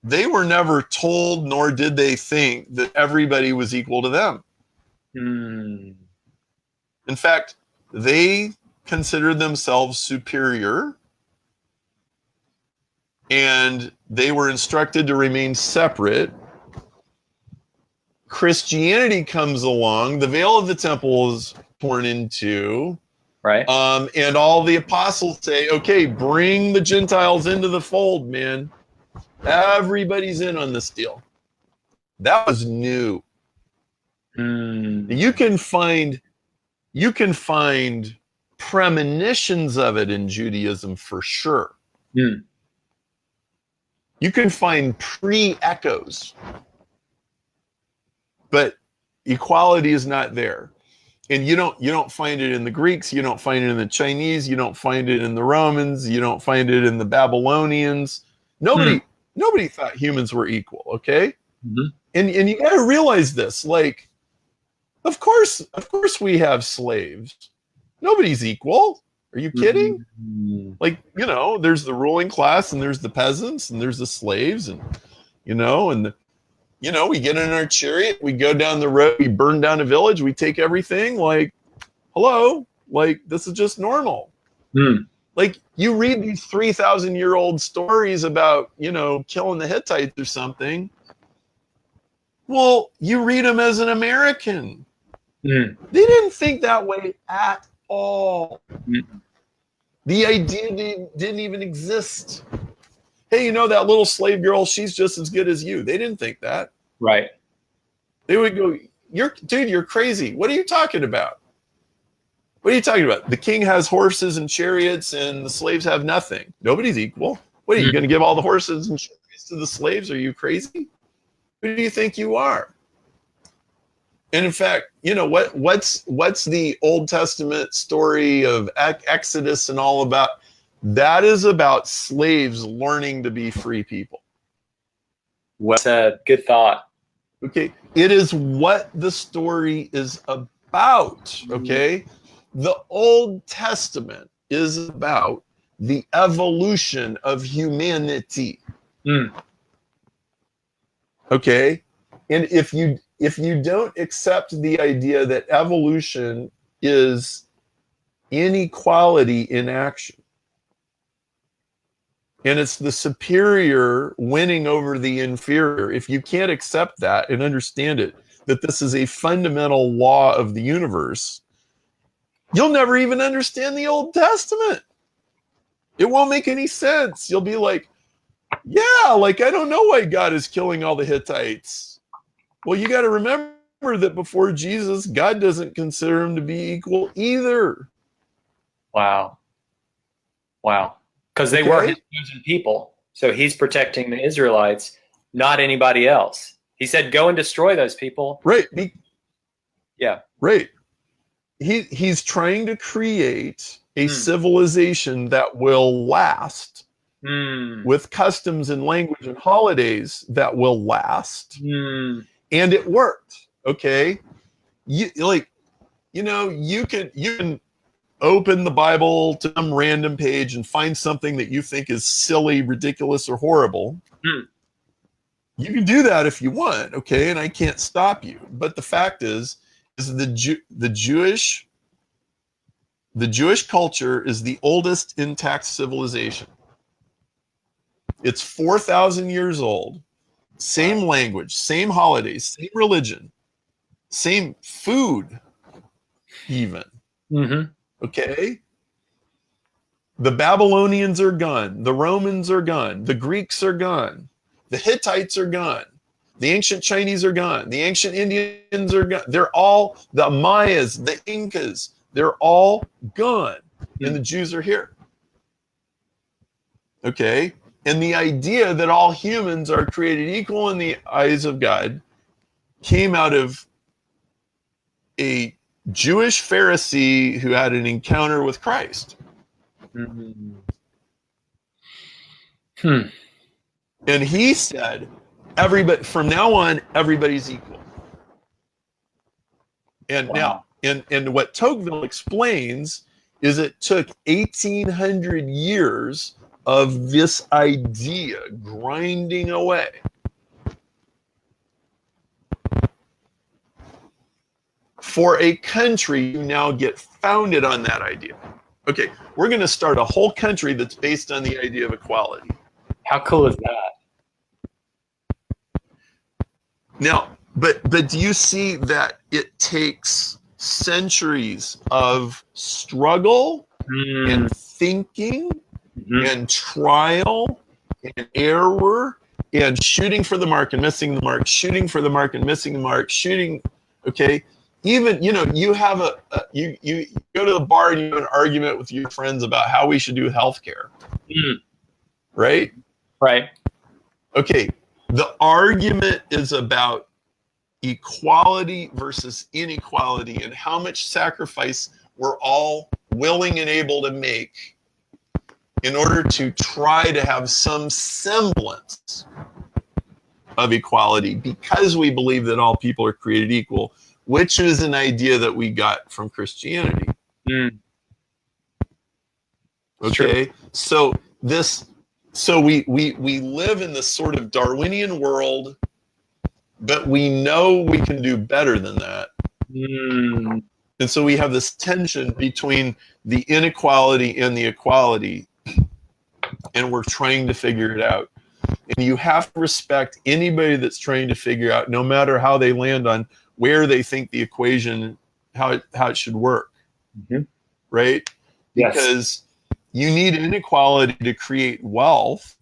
[SPEAKER 2] they were never told, nor did they think that everybody was equal to them.
[SPEAKER 1] Mm.
[SPEAKER 2] In fact, they considered themselves superior, and they were instructed to remain separate. Christianity comes along, the veil of the temple is torn into,
[SPEAKER 1] Right.
[SPEAKER 2] and all the apostles say, okay, bring the Gentiles into the fold, man. Everybody's in on this deal. That was new.
[SPEAKER 1] Mm.
[SPEAKER 2] You can find premonitions of it in Judaism for sure.
[SPEAKER 1] Mm.
[SPEAKER 2] You can find pre-echoes, but equality is not there. And you don't find it in the Greeks, you don't find it in the Chinese, you don't find it in the Romans, you don't find it in the Babylonians. Nobody thought humans were equal, okay?
[SPEAKER 1] Mm-hmm.
[SPEAKER 2] And you got to realize this, like, of course we have slaves. Nobody's equal. Are you kidding?
[SPEAKER 1] Mm-hmm.
[SPEAKER 2] Like, there's the ruling class and there's the peasants and there's the slaves and we get in our chariot, we go down the road, we burn down a village, we take everything, like, hello, like, this is just normal.
[SPEAKER 1] Mm.
[SPEAKER 2] Like, you read these 3,000-year-old stories about, killing the Hittites or something. Well, you read them as an American.
[SPEAKER 1] Mm.
[SPEAKER 2] They didn't think that way at all.
[SPEAKER 1] Mm.
[SPEAKER 2] The idea didn't even exist. Hey, that little slave girl, she's just as good as you. They didn't think that.
[SPEAKER 1] Right.
[SPEAKER 2] They would go, you're crazy. What are you talking about? What are you talking about? The king has horses and chariots and the slaves have nothing. Nobody's equal. What, are you going to give all the horses and chariots to the slaves? Are you crazy? Who do you think you are? And in fact, what's the Old Testament story of Exodus and all about? That is about slaves learning to be free people.
[SPEAKER 1] Well said. Good thought.
[SPEAKER 2] Okay. It is what the story is about. Okay. The Old Testament is about the evolution of humanity.
[SPEAKER 1] Mm.
[SPEAKER 2] Okay. And if you don't accept the idea that evolution is inequality in action, and it's the superior winning over the inferior, if you can't accept that and understand it, that this is a fundamental law of the universe, you'll never even understand the Old Testament. It won't make any sense. You'll be like, yeah, like, I don't know why God is killing all the Hittites. Well, you got to remember that before Jesus, God doesn't consider them to be equal either.
[SPEAKER 1] Wow. Because they were his chosen people. So he's protecting the Israelites, not anybody else. He said, go and destroy those people.
[SPEAKER 2] Right.
[SPEAKER 1] Yeah.
[SPEAKER 2] Right. He's trying to create a civilization that will last with customs and language and holidays that will last. And it worked. Okay. You can open the Bible to some random page and find something that you think is silly, ridiculous, or horrible. You can do that if you want, okay? And I can't stop you. But the fact is the Jewish culture is the oldest intact civilization. It's 4,000 years old. Same language, same holidays, same religion, same food, even.
[SPEAKER 1] Mm-hmm.
[SPEAKER 2] Okay? The Babylonians are gone. The Romans are gone. The Greeks are gone. The Hittites are gone. The ancient Chinese are gone. The ancient Indians are gone. They're all, the Mayas, the Incas, they're all gone. And the Jews are here. Okay? And the idea that all humans are created equal in the eyes of God came out of a Jewish Pharisee who had an encounter with Christ.
[SPEAKER 1] Mm-hmm.
[SPEAKER 2] And he said, everybody, from now on, everybody's equal. And now, and what Tocqueville explains is it took 1,800 years of this idea grinding away. For a country to now get founded on that idea. Okay, we're going to start a whole country that's based on the idea of equality.
[SPEAKER 1] How cool is that?
[SPEAKER 2] Now, but do you see that it takes centuries of struggle and thinking and trial and error and shooting for the mark and missing the mark, shooting for the mark and missing the mark, shooting, okay? Even, you know, you have you go to the bar and you have an argument with your friends about how we should do healthcare. Right?
[SPEAKER 1] Right.
[SPEAKER 2] Okay, the argument is about equality versus inequality and how much sacrifice we're all willing and able to make in order to try to have some semblance of equality because we believe that all people are created equal, which is an idea that we got from Christianity. Okay, so we live in this sort of Darwinian world, but we know we can do better than that. And so we have this tension between the inequality and the equality, and we're trying to figure it out. And you have to respect anybody that's trying to figure out, no matter how they land on where they think the equation, how it should work. Right?
[SPEAKER 1] Yes.
[SPEAKER 2] Because you need inequality to create wealth,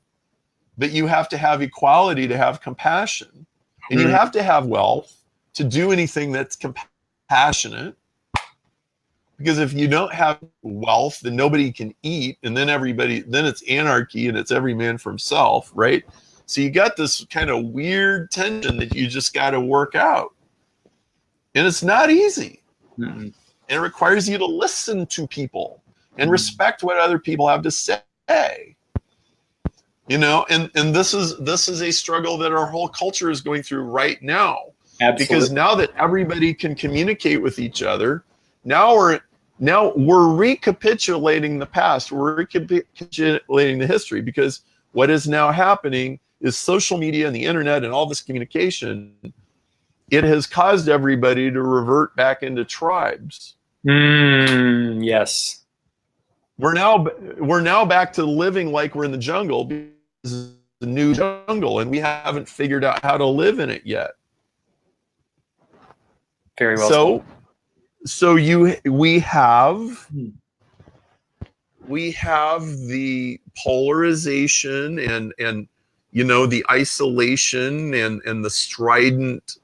[SPEAKER 2] but you have to have equality to have compassion. And you have to have wealth to do anything that's compassionate. Because if you don't have wealth, then nobody can eat, and then it's anarchy and it's every man for himself, right? So you got this kind of weird tension that you just got to work out. And it's not easy. And it requires you to listen to people and respect what other people have to say. You know, and this is a struggle that our whole culture is going through right now. Absolutely. Because now that everybody can communicate with each other, now we're recapitulating the past, we're recapitulating the history, because what is now happening is social media and the internet and all this communication, it has caused everybody to revert back into tribes.
[SPEAKER 1] Yes.
[SPEAKER 2] We're now back to living like we're in the jungle, because it's the new jungle and we haven't figured out how to live in it yet.
[SPEAKER 1] Very well.
[SPEAKER 2] So we have the polarization and you know, the isolation and the strident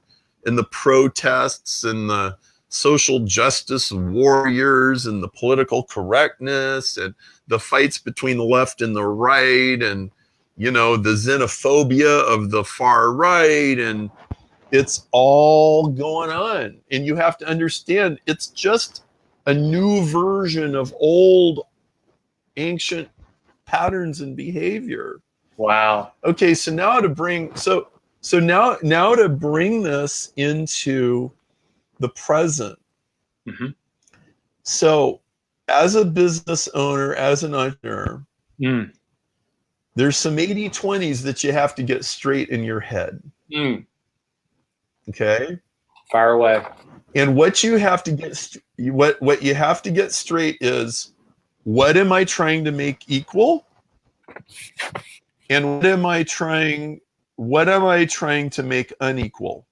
[SPEAKER 2] and the protests and the social justice warriors and the political correctness and the fights between the left and the right, and you know, the xenophobia of the far right, and it's all going on. And you have to understand, it's just a new version of old ancient patterns and behavior.
[SPEAKER 1] Wow.
[SPEAKER 2] Okay, so now to bring now to bring this into the present. So as a business owner, as an entrepreneur, there's some 80-20s that you have to get straight in your head. Okay?
[SPEAKER 1] Fire away.
[SPEAKER 2] And what you have to get what you have to get straight is, what am I trying to make equal? And what am I trying to make unequal?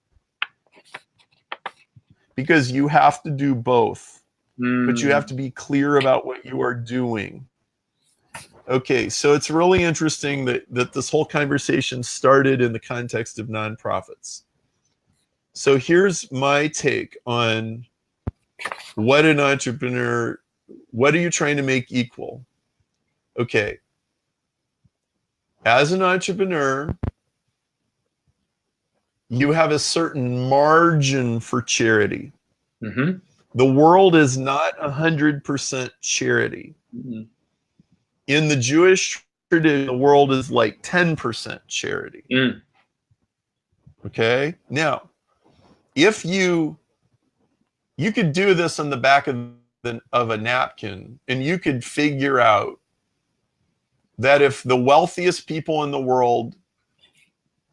[SPEAKER 2] Because you have to do both. But you have to be clear about what you are doing. Okay, so it's really interesting that this whole conversation started in the context of nonprofits. So here's my take on what an entrepreneur, what are you trying to make equal? Okay, as an entrepreneur, you have a certain margin for charity.
[SPEAKER 1] Mm-hmm.
[SPEAKER 2] The world is not 100% charity.
[SPEAKER 1] Mm-hmm.
[SPEAKER 2] In the Jewish tradition, the world is like 10% charity.
[SPEAKER 1] Mm.
[SPEAKER 2] Okay? Now, if you could do this on the back of a napkin, and you could figure out that if the wealthiest people in the world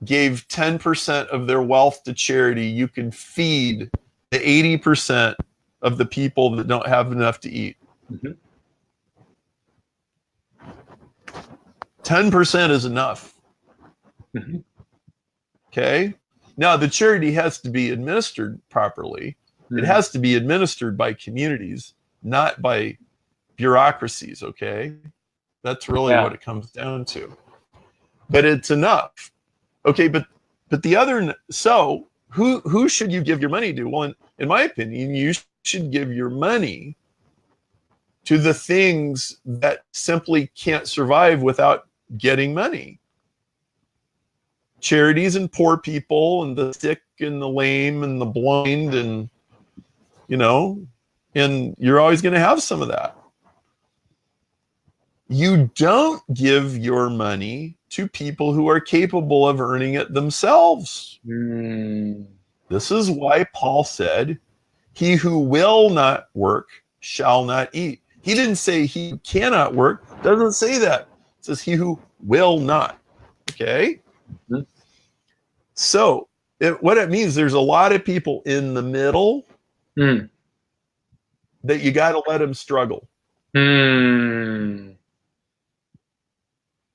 [SPEAKER 2] gave 10% of their wealth to charity, you could feed the 80% of the people that don't have enough to eat.
[SPEAKER 1] Mm-hmm.
[SPEAKER 2] 10% is enough.
[SPEAKER 1] Mm-hmm.
[SPEAKER 2] Okay? Now, the charity has to be administered properly.
[SPEAKER 1] Mm-hmm.
[SPEAKER 2] It has to be administered by communities, not by bureaucracies, okay? That's really what it comes down to. But it's enough. Okay, but the other, so who should you give your money to? Well, in my opinion, you should give your money to the things that simply can't survive without getting money. Charities and poor people and the sick and the lame and the blind, and and you're always going to have some of that. You don't give your money to people who are capable of earning it themselves. This is why Paul said, he who will not work shall not eat. He didn't say he who cannot work. Doesn't say that. It says he who will not. Okay? Mm-hmm. So what it means, there's a lot of people in the middle that you got to let them struggle.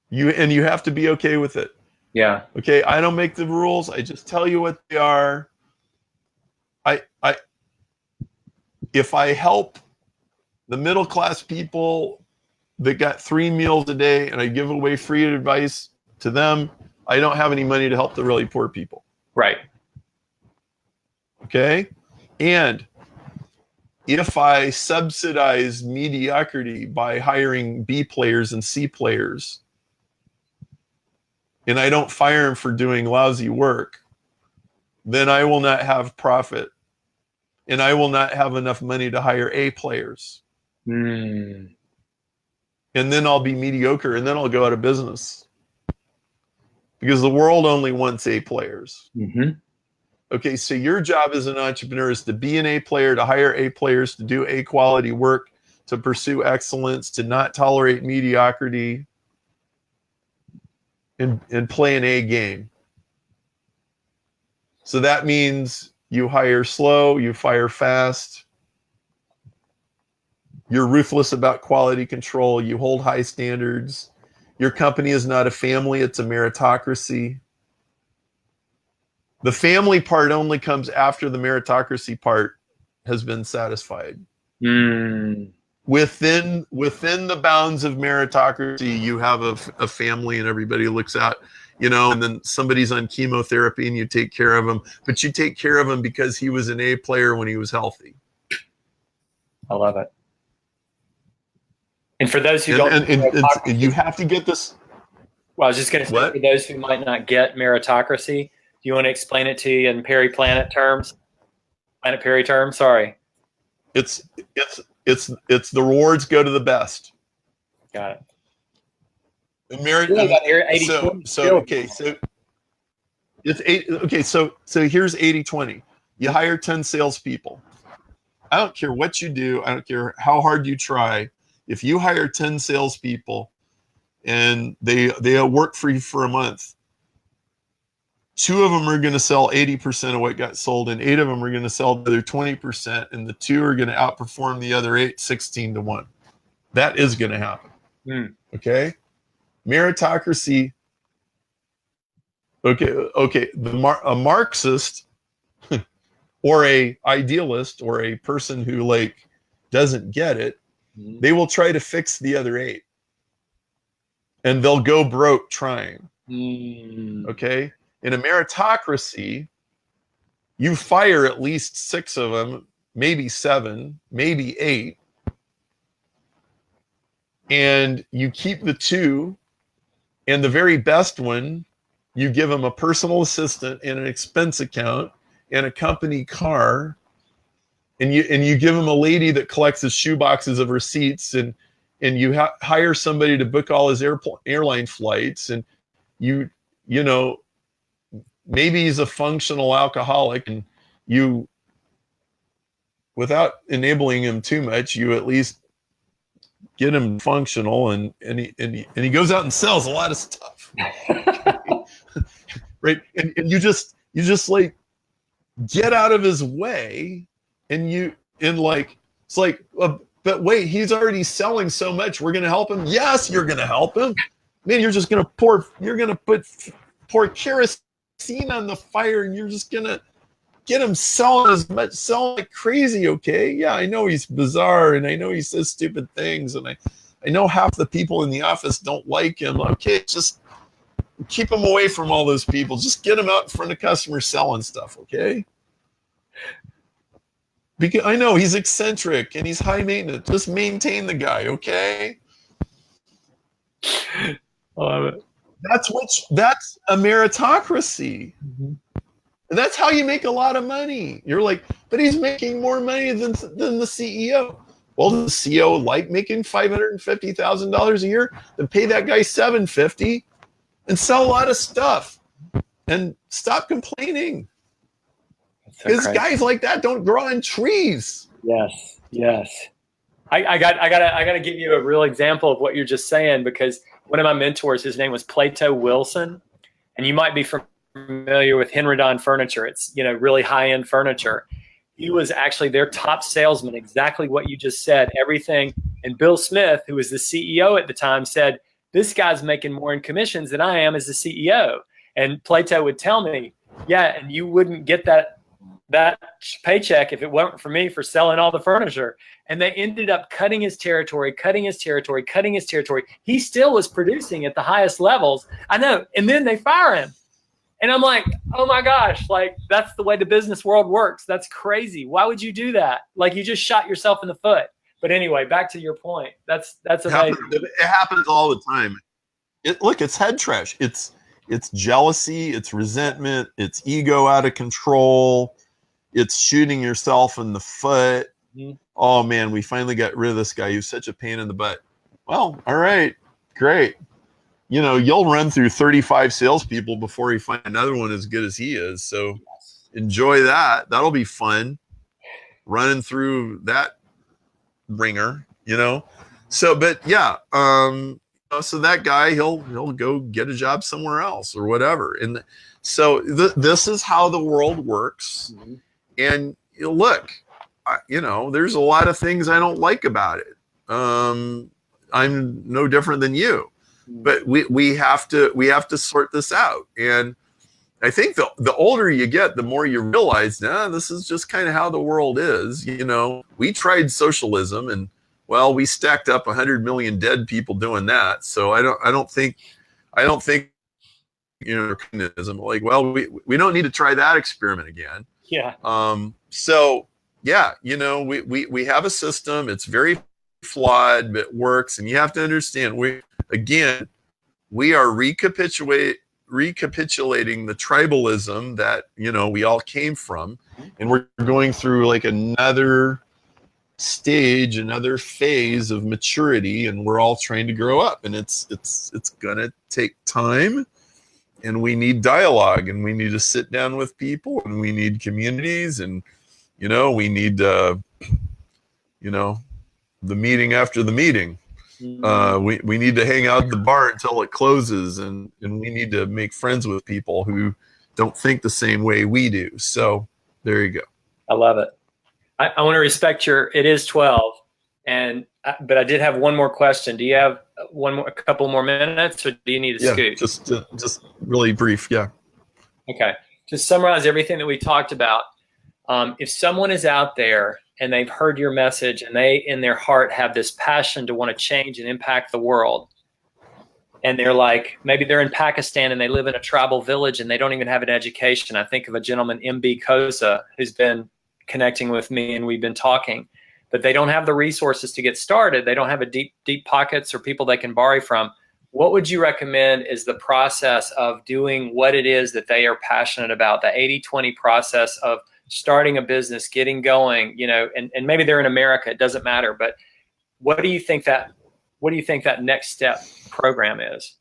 [SPEAKER 2] You have to be okay with it.
[SPEAKER 1] Yeah.
[SPEAKER 2] Okay, I don't make the rules. I just tell you what they are. If I help the middle class people that got 3 meals a day and I give away free advice to them, I don't have any money to help the really poor people.
[SPEAKER 1] Right.
[SPEAKER 2] Okay? And if I subsidize mediocrity by hiring B players and C players, and I don't fire them for doing lousy work, then I will not have profit. And I will not have enough money to hire A players. And then I'll be mediocre, and then I'll go out of business. Because the world only wants A players. Mm-hmm. Okay, so your job as an entrepreneur is to be an A player, to hire A players, to do A quality work, to pursue excellence, to not tolerate mediocrity, and play an A game. So that means you hire slow, you fire fast, you're ruthless about quality control, you hold high standards. Your company is not a family, it's a meritocracy. The family part only comes after the meritocracy part has been satisfied. Within the bounds of meritocracy, you have a family and everybody looks out, and then somebody's on chemotherapy and you take care of him, but you take care of him because he was an A player when he was healthy.
[SPEAKER 1] I love it. And for those who
[SPEAKER 2] and you have to get this.
[SPEAKER 1] Well, I was just going to say, for those who might not get meritocracy, do you want to explain it to you in Planet Perry terms? Sorry.
[SPEAKER 2] It's the rewards go to the best.
[SPEAKER 1] Got it.
[SPEAKER 2] So here's 80-20. You hire 10 salespeople. I don't care what you do. I don't care how hard you try. If you hire 10 salespeople and they work for you for a month, 2 of them are going to sell 80% of what got sold, and 8 of them are going to sell the other 20%, and the 2 are going to outperform the other 8 16-1. That is going to happen. Okay? Meritocracy. Okay. A Marxist or a idealist or a person who like doesn't get it, they will try to fix the other 8. And they'll go broke trying. Okay? In a meritocracy, you fire at least 6 of them, maybe 7, maybe 8, and you keep the 2, and the very best one, you give them a personal assistant and an expense account and a company car, and you give them a lady that collects his shoe boxes of receipts, and you hire somebody to book all his airline flights, and you know, maybe he's a functional alcoholic, and you, without enabling him too much, you at least get him functional, and he goes out and sells a lot of stuff. Right? And you just like get out of his way, and it's like, but wait, he's already selling so much, we're gonna help him. Yes, you're gonna help him. Man, you're gonna pour kerosene on the fire, and you're just gonna get him selling like crazy. Okay, yeah, I know he's bizarre, and I know he says stupid things, and I know half the people in the office don't like him. Okay, just keep him away from all those people. Just get him out in front of customers selling stuff. Okay, because I know he's eccentric and he's high maintenance. Just maintain the guy. Okay.
[SPEAKER 1] I love it.
[SPEAKER 2] That's a meritocracy. And that's how you make a lot of money. You're like, but he's making more money than the CEO. Well, does the CEO like making $550,000 a year? Then pay that guy $750 and sell a lot of stuff and stop complaining. Because guys like that don't grow on trees.
[SPEAKER 1] Yes. I gotta give you a real example of what you're just saying, because one of my mentors, his name was Plato Wilson, and you might be familiar with Henredon Furniture. It's, really high-end furniture. He was actually their top salesman, exactly what you just said, everything. And Bill Smith, who was the CEO at the time, said, this guy's making more in commissions than I am as the CEO. And Plato would tell me, yeah, and you wouldn't get that paycheck if it weren't for me for selling all the furniture. And they ended up cutting his territory. He still was producing at the highest levels. I know. And then they fire him. And I'm like, oh my gosh, like that's the way the business world works. That's crazy. Why would you do that? Like you just shot yourself in the foot. But anyway, back to your point. That's amazing.
[SPEAKER 2] It happens all the time. Look, it's head trash. It's jealousy. It's resentment. It's ego out of control. It's shooting yourself in the foot. Mm-hmm. Oh man, we finally got rid of this guy. He was such a pain in the butt. Well, all right, great. You'll run through 35 salespeople before you find another one as good as he is. So enjoy that. That'll be fun. Running through that ringer, So, but yeah, so that guy, he'll go get a job somewhere else or whatever. And so this is how the world works. Mm-hmm. And look, there's a lot of things I don't like about it. I'm no different than you. But we have to sort this out. And I think the older you get, the more you realize, this is just kind of how the world is. We tried socialism, and well, we stacked up 100 million dead people doing that. So I don't think communism, like, well, we don't need to try that experiment again.
[SPEAKER 1] Yeah.
[SPEAKER 2] So yeah, we have a system. It's very flawed, but it works. And you have to understand, we are recapitulating the tribalism that we all came from, and we're going through like another stage, another phase of maturity, and we're all trying to grow up, and it's gonna take time, and we need dialogue, and we need to sit down with people, and we need communities, and we need the meeting after the meeting. We need to hang out at the bar until it closes, and we need to make friends with people who don't think the same way we do. So there you go.
[SPEAKER 1] I love it. I want to respect it is 12, but I did have one more question. Do you have a couple more minutes, or do you need to scoot?
[SPEAKER 2] Just really brief. Yeah.
[SPEAKER 1] Okay. To summarize everything that we talked about, if someone is out there and they've heard your message and they, in their heart, have this passion to want to change and impact the world, and they're like, maybe they're in Pakistan and they live in a tribal village and they don't even have an education. I think of a gentleman, MB Koza, who's been connecting with me and we've been talking, but they don't have the resources to get started. They don't have a deep pockets or people they can borrow from. What would you recommend is the process of doing what it is that they are passionate about, the 80-20 process of starting a business, getting going, and maybe they're in America, it doesn't matter, but what do you think that next step program is?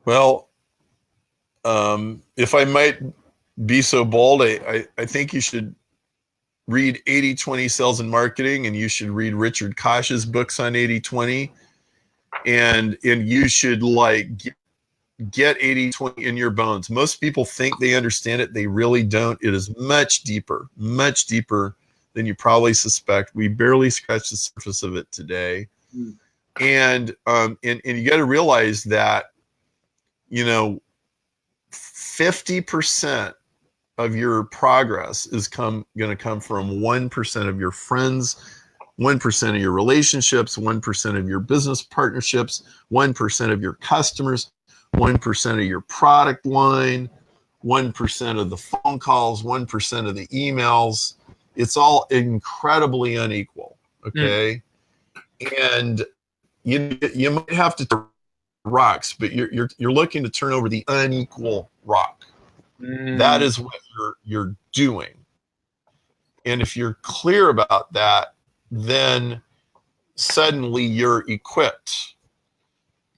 [SPEAKER 2] Well, if I might be so bold, I think you should read 80-20 Sales and Marketing, and you should read Richard Koch's books on 80-20, and you should get 80-20 in your bones. Most people think they understand it. They really don't. It is much deeper than you probably suspect. We barely scratched the surface of it today. And you got to realize that, 50% of your progress is going to come from 1% of your friends, 1% of your relationships, 1% of your business partnerships, 1% of your customers, 1% of your product line, 1% of the phone calls, 1% of the emails. It's all incredibly unequal. Okay. And you might have to turn rocks, but you're looking to turn over the unequal rock. That is what you're doing. And if you're clear about that, then suddenly you're equipped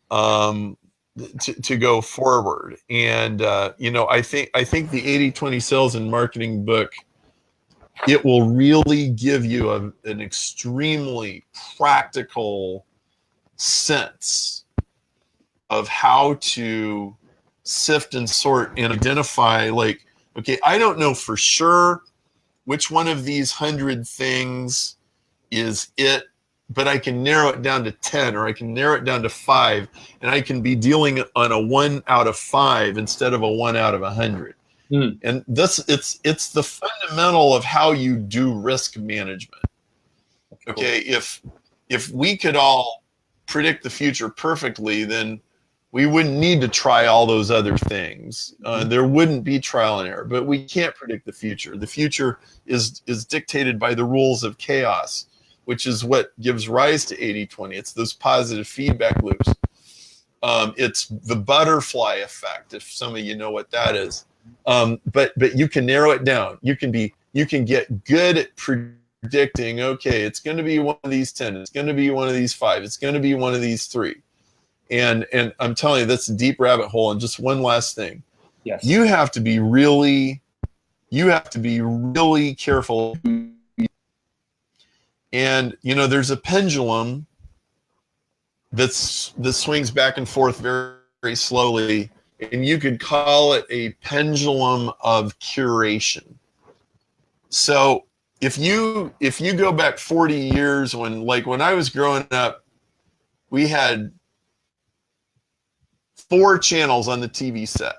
[SPEAKER 2] to go forward. And I think the 80-20 Sales and Marketing book, it will really give you an extremely practical sense of how to sift and sort and identify, okay, I don't know for sure which one of these 100 things is it, but I can narrow it down to 10, or I can narrow it down to 5, and I can be dealing on a 1 out of 5 instead of a 1 out of 100. And it's the fundamental of how you do risk management. Okay, if we could all predict the future perfectly, then we wouldn't need to try all those other things. There wouldn't be trial and error, but we can't predict the future. The future is dictated by the rules of chaos, which is what gives rise to 80-20. It's those positive feedback loops. It's the butterfly effect, if some of you know what that is. But you can narrow it down. You can get good at predicting, okay, it's going to be one of these 10, it's going to be one of these 5, it's going to be one of these 3. And I'm telling you, that's a deep rabbit hole. And just one last thing.
[SPEAKER 1] Yes.
[SPEAKER 2] You have to be really careful. And there's a pendulum that swings back and forth very, very slowly, and you could call it a pendulum of curation. So if you go back 40 years, when I was growing up, we had 4 channels on the TV set.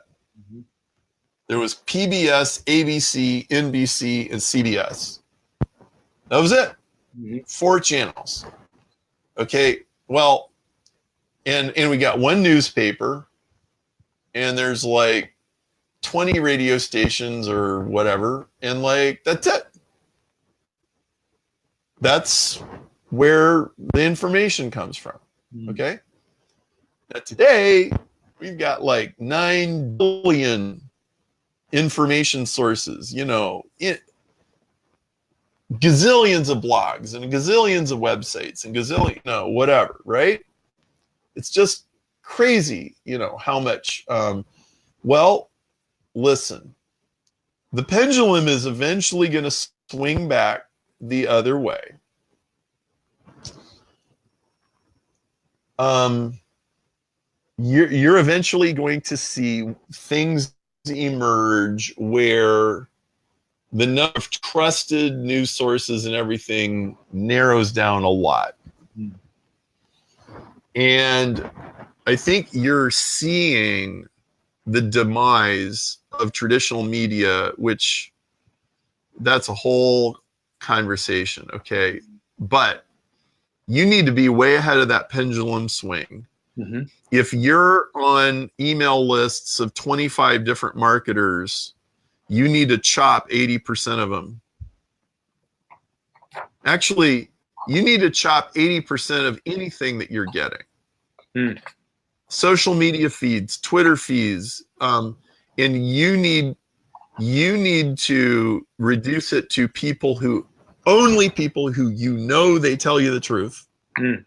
[SPEAKER 2] There was PBS, ABC, NBC, and CBS. That was it. 4 channels. Okay, well, and we got 1 newspaper, and there's 20 radio stations or whatever, and that's it. That's where the information comes from. Okay? Now today, we've got 9 billion information sources, gazillions of blogs and gazillions of websites and whatever, right? It's just crazy, how much. Well, listen, the pendulum is eventually going to swing back the other way. You're eventually going to see things emerge where the number of trusted news sources and everything narrows down a lot. And I think you're seeing the demise of traditional media, which that's a whole conversation, okay? But you need to be way ahead of that pendulum swing.
[SPEAKER 1] Mm-hmm.
[SPEAKER 2] If you're on email lists of 25 different marketers, you need to chop 80% of them. Actually, you need to chop 80% of anything that you're getting.
[SPEAKER 1] Mm.
[SPEAKER 2] Social media feeds, Twitter feeds, and you need to reduce it to only people who you know they tell you the truth.
[SPEAKER 1] Mm.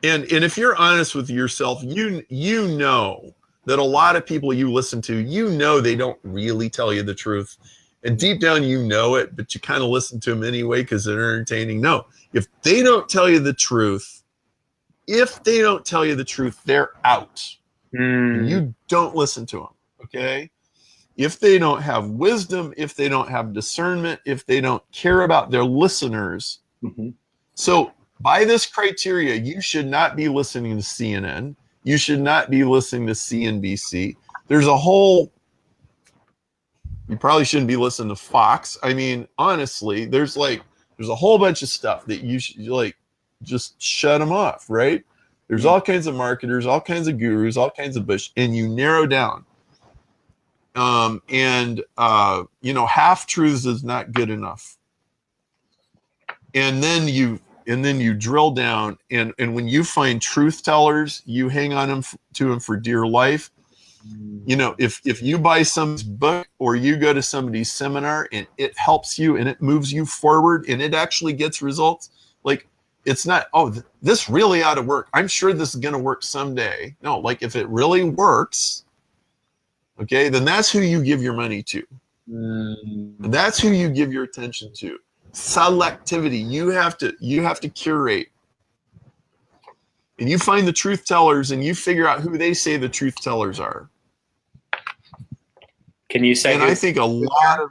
[SPEAKER 2] And if you're honest with yourself, you know that a lot of people you listen to, you know they don't really tell you the truth. And deep down you know it, but you kind of listen to them anyway because they're entertaining. No, if they don't tell you the truth, they're out.
[SPEAKER 1] Mm.
[SPEAKER 2] You don't listen to them, okay? If they don't have wisdom, if they don't have discernment, if they don't care about their listeners.
[SPEAKER 1] Mm-hmm.
[SPEAKER 2] So by this criteria, you should not be listening to CNN. You should not be listening to CNBC. You probably shouldn't be listening to Fox. I mean, honestly, there's a whole bunch of stuff that you should just shut them off, right? There's all kinds of marketers, all kinds of gurus, all kinds of bush, and you narrow down. Half truths is not good enough. And then you drill down, and when you find truth tellers, you hang on to them for dear life. You know, if you buy somebody's book or you go to somebody's seminar and it helps you and it moves you forward and it actually gets results, it's not, this really ought to work. I'm sure this is going to work someday. No, if it really works, okay, then that's who you give your money to. And that's who you give your attention to. Selectivity. You have to curate. And you find the truth tellers and you figure out who they say the truth tellers are.
[SPEAKER 1] Can you say?
[SPEAKER 2] And I think a lot of.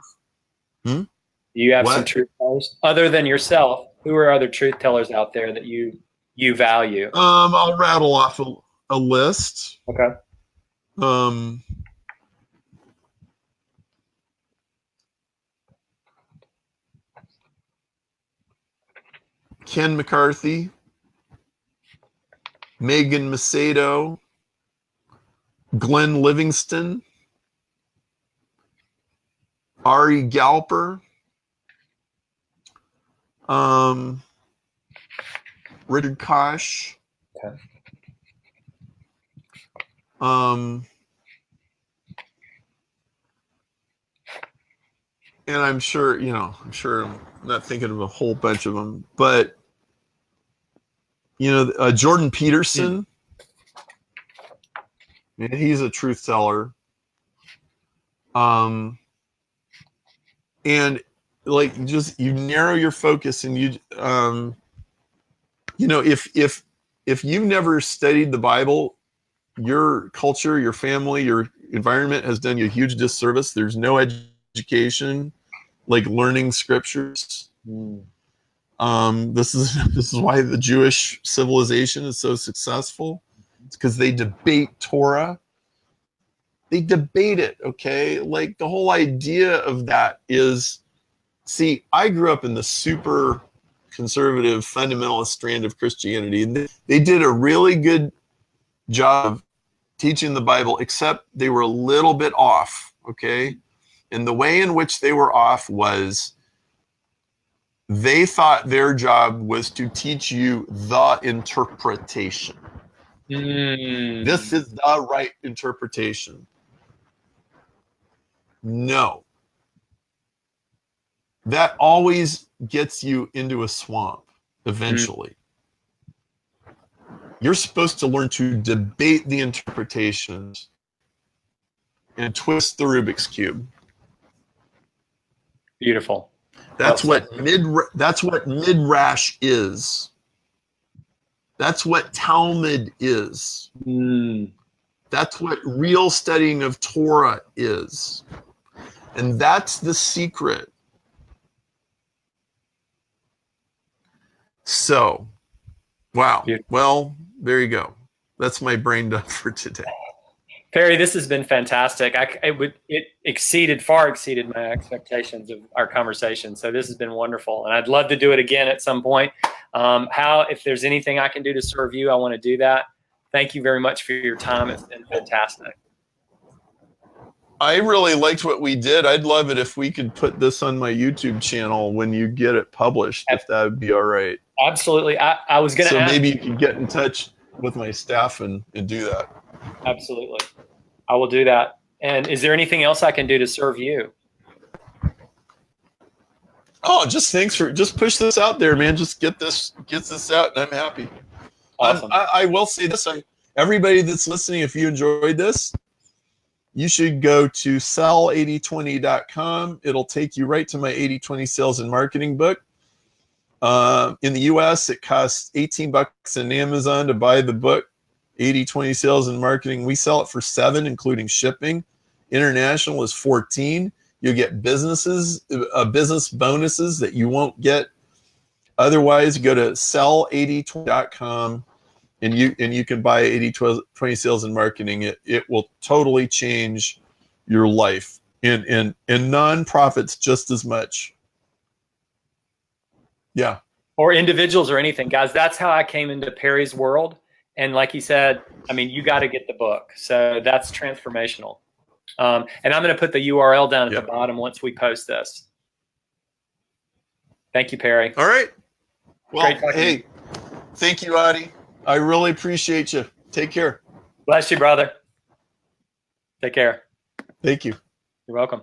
[SPEAKER 1] You have some truth tellers other than yourself. Who are other truth tellers out there that you value?
[SPEAKER 2] I'll rattle off a list.
[SPEAKER 1] Okay.
[SPEAKER 2] Ken McCarthy, Megan Macedo, Glenn Livingston, Ari Galper, Richard Koch,
[SPEAKER 1] okay.
[SPEAKER 2] And I'm sure I'm not thinking of a whole bunch of them, but Jordan Peterson, man, he's a truth teller. And you narrow your focus, and if you've never studied the Bible, your culture, your family, your environment has done you a huge disservice. There's no education learning scriptures. This is why the Jewish civilization is so successful. It's because they debate Torah. They debate it, okay? The whole idea of that is, see, I grew up in the super conservative fundamentalist strand of Christianity, and they did a really good job of teaching the Bible, except they were a little bit off, okay? And the way in which they were off was they thought their job was to teach you the interpretation. This is the right interpretation. No. That always gets you into a swamp eventually. You're supposed to learn to debate the interpretations and twist the Rubik's Cube.
[SPEAKER 1] Beautiful.
[SPEAKER 2] That's what midrash is. That's what Talmud is. That's what real studying of Torah is. And that's the secret. So, wow. Well, there you go. That's my brain dump for today.
[SPEAKER 1] Perry, this has been fantastic. It far exceeded my expectations of our conversation. So this has been wonderful, and I'd love to do it again at some point. If there's anything I can do to serve you, I want to do that. Thank you very much for your time. It's been fantastic.
[SPEAKER 2] I really liked what we did. I'd love it if we could put this on my YouTube channel when you get it published, if that would be all right.
[SPEAKER 1] Absolutely. I was going to ask.
[SPEAKER 2] Maybe you can get in touch with my staff and do that.
[SPEAKER 1] Absolutely. I will do that. And is there anything else I can do to serve you?
[SPEAKER 2] Oh, just push this out there, man. Just get this out, and I'm happy.
[SPEAKER 1] Awesome.
[SPEAKER 2] I will say this: everybody that's listening, if you enjoyed this, you should go to sell8020.com. It'll take you right to my 80/20 sales and marketing book. In the US, it costs $18 on Amazon to buy the book, 80/20 sales and marketing. We sell it for $7, including shipping. International is $14. You'll get business bonuses that you won't get otherwise. Go to sell8020.com and you can buy 80/20 sales and marketing. It will totally change your life, and nonprofits just as much. Yeah.
[SPEAKER 1] Or individuals or anything, guys. That's how I came into Perry's world. And like he said, I mean, you got to get the book. So that's transformational. And I'm going to put the URL down at the bottom once we post this. Thank you, Perry.
[SPEAKER 2] All right. Well, hey, thank you, Audie. I really appreciate you. Take care.
[SPEAKER 1] Bless you, brother. Take care.
[SPEAKER 2] Thank you.
[SPEAKER 1] You're welcome.